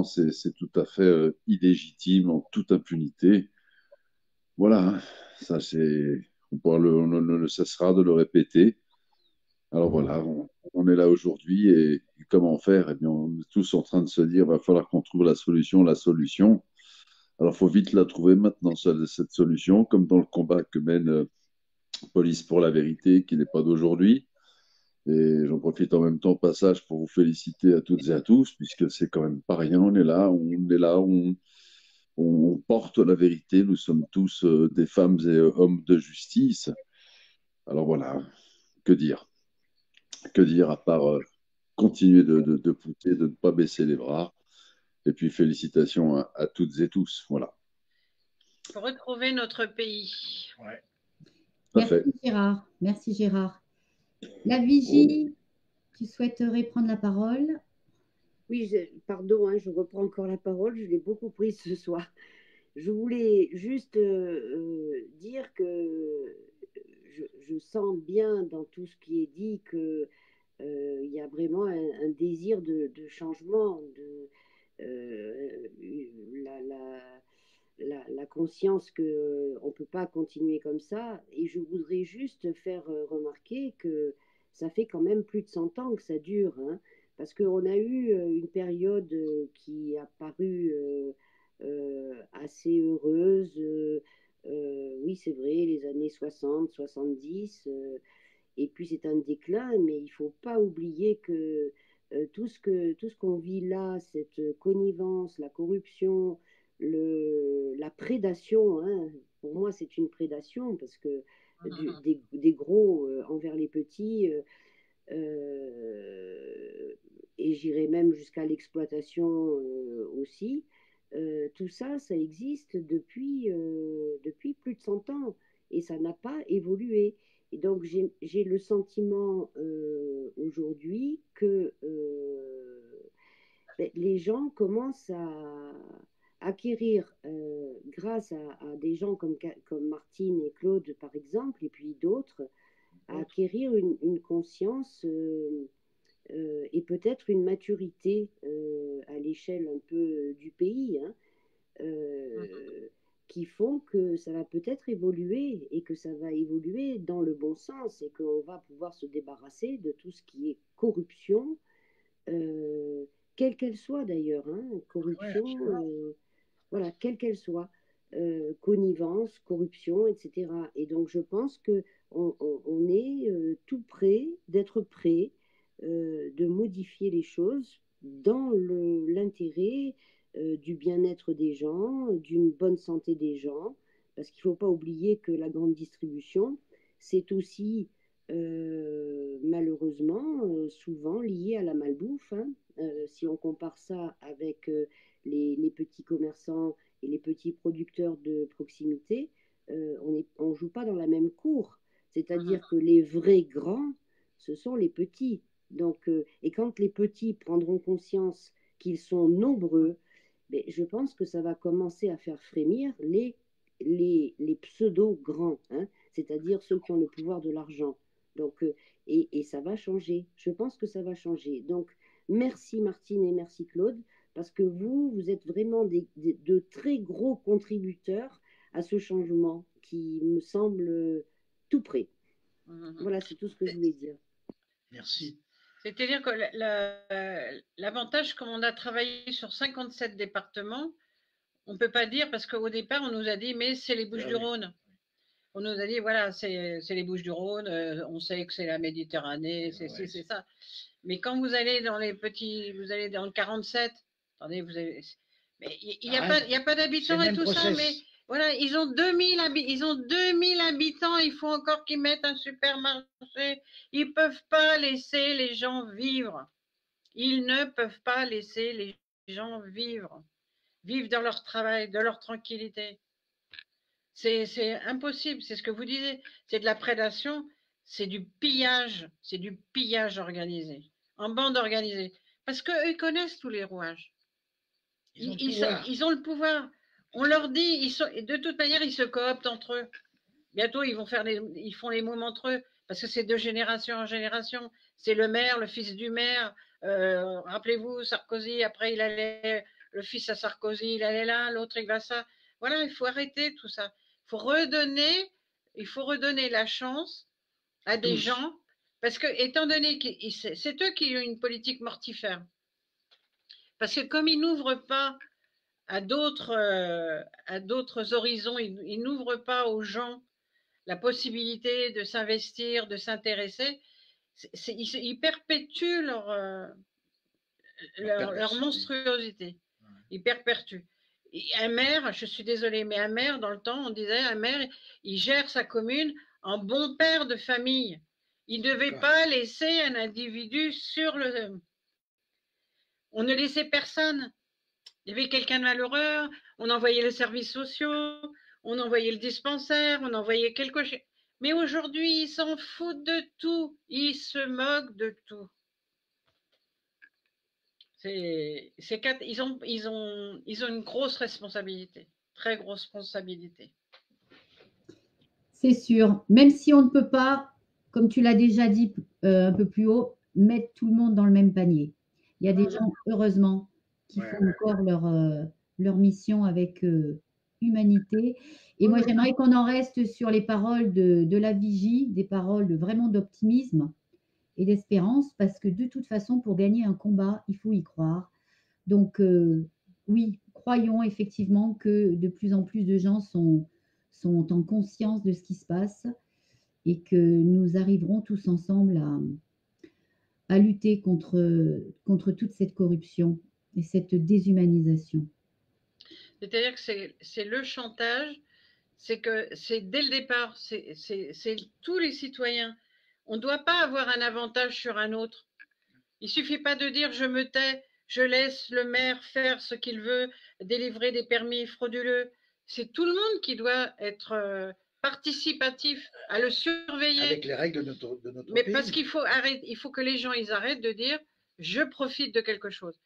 c'est tout à fait illégitime, en toute impunité. Voilà, hein, ça on ne cessera de le répéter. Alors voilà, on est là aujourd'hui et comment faire? Eh bien, on est tous en train de se dire, va falloir qu'on trouve la solution, la solution. Alors, faut vite la trouver maintenant, cette solution, comme dans le combat que mène Police pour la vérité, qui n'est pas d'aujourd'hui. Et j'en profite en même temps, au passage, pour vous féliciter à toutes et à tous, puisque c'est quand même pas rien. On porte la vérité. Nous sommes tous des femmes et hommes de justice. Alors voilà, que dire? Que dire à part continuer de pousser, de ne pas baisser les bras. Et puis félicitations à toutes et tous. Voilà. Pour retrouver notre pays. Ouais. Merci Gérard. Merci Gérard. La Vigie, tu souhaiterais prendre la parole? Oui, pardon, hein, je reprends encore la parole, je l'ai beaucoup prise ce soir. Je voulais juste dire que je sens bien dans tout ce qui est dit que il y a vraiment un désir de changement, la conscience qu'on ne peut pas continuer comme ça. Et je voudrais juste faire remarquer que ça fait quand même plus de 100 ans que ça dure, hein, parce qu'on a eu une période qui a paru assez heureuse. Oui, c'est vrai, les années 60, 70. Et puis c'est un déclin, mais il ne faut pas oublier que tout ce qu'on vit là, cette connivence, la corruption, la prédation, hein, pour moi c'est une prédation parce que des gros envers les petits, et j'irais même jusqu'à l'exploitation aussi. Tout ça, ça existe depuis plus de 100 ans et ça n'a pas évolué. Et donc j'ai le sentiment aujourd'hui que les gens commencent à acquérir, grâce à des gens comme Martine et Claude par exemple, et puis d'autres, à acquérir une conscience et peut-être une maturité à l'échelle un peu du pays, hein, qui font que ça va peut-être évoluer et que ça va évoluer dans le bon sens et qu'on va pouvoir se débarrasser de tout ce qui est corruption, quelle qu'elle soit d'ailleurs, hein, corruption, voilà, quelle qu'elle soit, connivence, corruption, etc. Et donc je pense que on est tout prêt d'être prêt de modifier les choses dans l'intérêt du bien-être des gens, d'une bonne santé des gens, parce qu'il ne faut pas oublier que la grande distribution, c'est aussi malheureusement souvent lié à la malbouffe, hein. Si on compare ça avec les petits commerçants et les petits producteurs de proximité, on ne joue pas dans la même cour. C'est-à-dire que les vrais grands, ce sont les petits. Donc, et quand les petits prendront conscience qu'ils sont nombreux, ben, je pense que ça va commencer à faire frémir les pseudo-grands, hein, c'est-à-dire ceux qui ont le pouvoir de l'argent. Donc, et ça va changer. Je pense que ça va changer. Donc, merci Martine et merci Claude, parce que vous êtes vraiment de très gros contributeurs à ce changement qui me semble tout près. Voilà, c'est tout ce que je voulais dire. Merci. C'est-à-dire que l'avantage, comme on a travaillé sur 57 départements, on ne peut pas dire, parce qu'au départ, on nous a dit, mais c'est les Bouches-du-Rhône. On nous a dit, voilà, c'est les Bouches-du-Rhône, on sait que c'est la Méditerranée, c'est ça. Mais quand vous allez dans les petits, vous allez dans le 47, attendez, vous avez, mais il n'y a pas d'habitants et tout ça, mais voilà, ils ont 2000 habitants, il faut encore qu'ils mettent un supermarché. Ils ne peuvent pas laisser les gens vivre. Ils ne peuvent pas laisser les gens vivre dans leur travail, de leur tranquillité. C'est impossible, c'est ce que vous disiez, c'est de la prédation, c'est du pillage organisé, en bande organisée. Parce qu'eux, ils connaissent tous les rouages. Ils ont le pouvoir. On leur dit, de toute manière, ils se cooptent entre eux. Bientôt, ils font les mômes entre eux, parce que c'est de génération en génération. C'est le maire, le fils du maire. Rappelez-vous, Sarkozy, après, le fils à Sarkozy, il allait là, l'autre, il va ça. Voilà, il faut arrêter tout ça. Il faut redonner la chance à des gens, parce que, étant donné que c'est eux qui ont une politique mortifère. Parce que comme ils n'ouvrent pas à d'autres horizons, ils n'ouvrent pas aux gens la possibilité de s'investir, de s'intéresser, ils perpétuent leur monstruosité. Ils perpétuent. Un maire, je suis désolée, mais un maire, dans le temps, on disait, un maire, il gère sa commune en bon père de famille. Il ne devait pas laisser un individu on ne laissait personne. Il y avait quelqu'un de malheureux, on envoyait les services sociaux, on envoyait le dispensaire, on envoyait quelque chose. Mais aujourd'hui, ils s'en foutent de tout. Ils se moquent de tout. Ils ont une grosse responsabilité, très grosse responsabilité. C'est sûr. Même si on ne peut pas, comme tu l'as déjà dit un peu plus haut, mettre tout le monde dans le même panier. Il y a des gens, heureusement, qui font encore leur mission avec humanité. Et moi, j'aimerais qu'on en reste sur les paroles de la vigie, des paroles vraiment d'optimisme et d'espérance, parce que de toute façon, pour gagner un combat, il faut y croire. Donc, oui, croyons effectivement que de plus en plus de gens sont en conscience de ce qui se passe et que nous arriverons tous ensemble à lutter contre toute cette corruption et cette déshumanisation. C'est-à-dire que c'est le chantage, c'est que c'est dès le départ, c'est tous les citoyens. On ne doit pas avoir un avantage sur un autre. Il ne suffit pas de dire je me tais, je laisse le maire faire ce qu'il veut, délivrer des permis frauduleux. C'est tout le monde qui doit être participatif, à le surveiller. Avec les règles de notre Mais pays. parce qu'il faut que les gens ils arrêtent de dire je profite de quelque chose.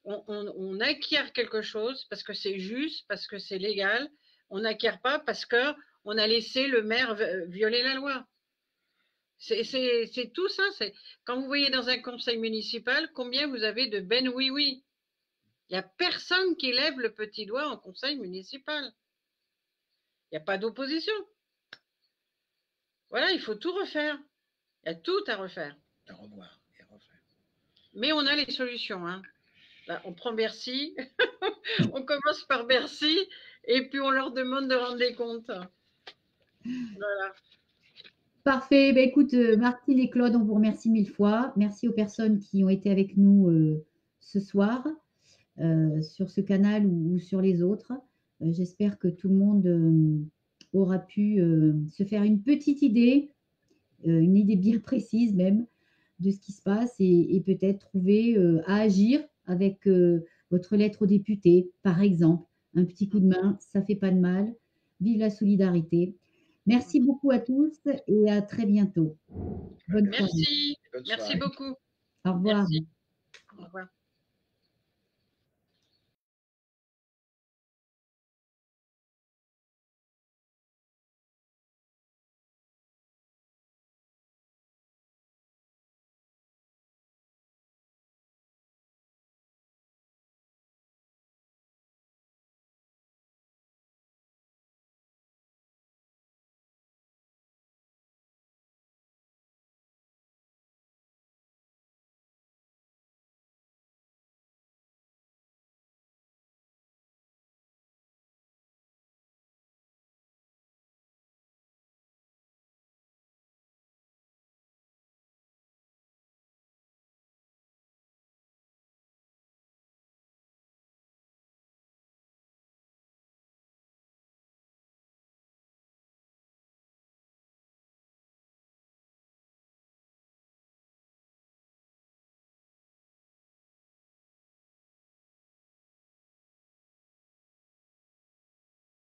On acquiert quelque chose parce que c'est juste, parce que c'est légal. On n'acquiert pas parce qu'on a laissé le maire violer la loi. C'est tout ça. Quand vous voyez dans un conseil municipal, combien vous avez de ben oui. Il n'y a personne qui lève le petit doigt en conseil municipal. Il n'y a pas d'opposition. Voilà, il faut tout refaire. Il y a tout à refaire. À revoir et à refaire. Mais on a les solutions. Hein. Là, on prend Bercy, on commence par Bercy, et puis on leur demande de rendre des comptes. Voilà. Parfait. Ben, écoute, Martine et Claude, on vous remercie 1000 fois. Merci aux personnes qui ont été avec nous ce soir sur ce canal ou sur les autres. J'espère que tout le monde aura pu se faire une petite idée, une idée bien précise même, de ce qui se passe et peut-être trouver à agir avec votre lettre au député, par exemple. Un petit coup de main, ça ne fait pas de mal. Vive la solidarité. Merci beaucoup à tous et à très bientôt. Bonne soirée. Merci beaucoup. Au revoir. Merci. Au revoir.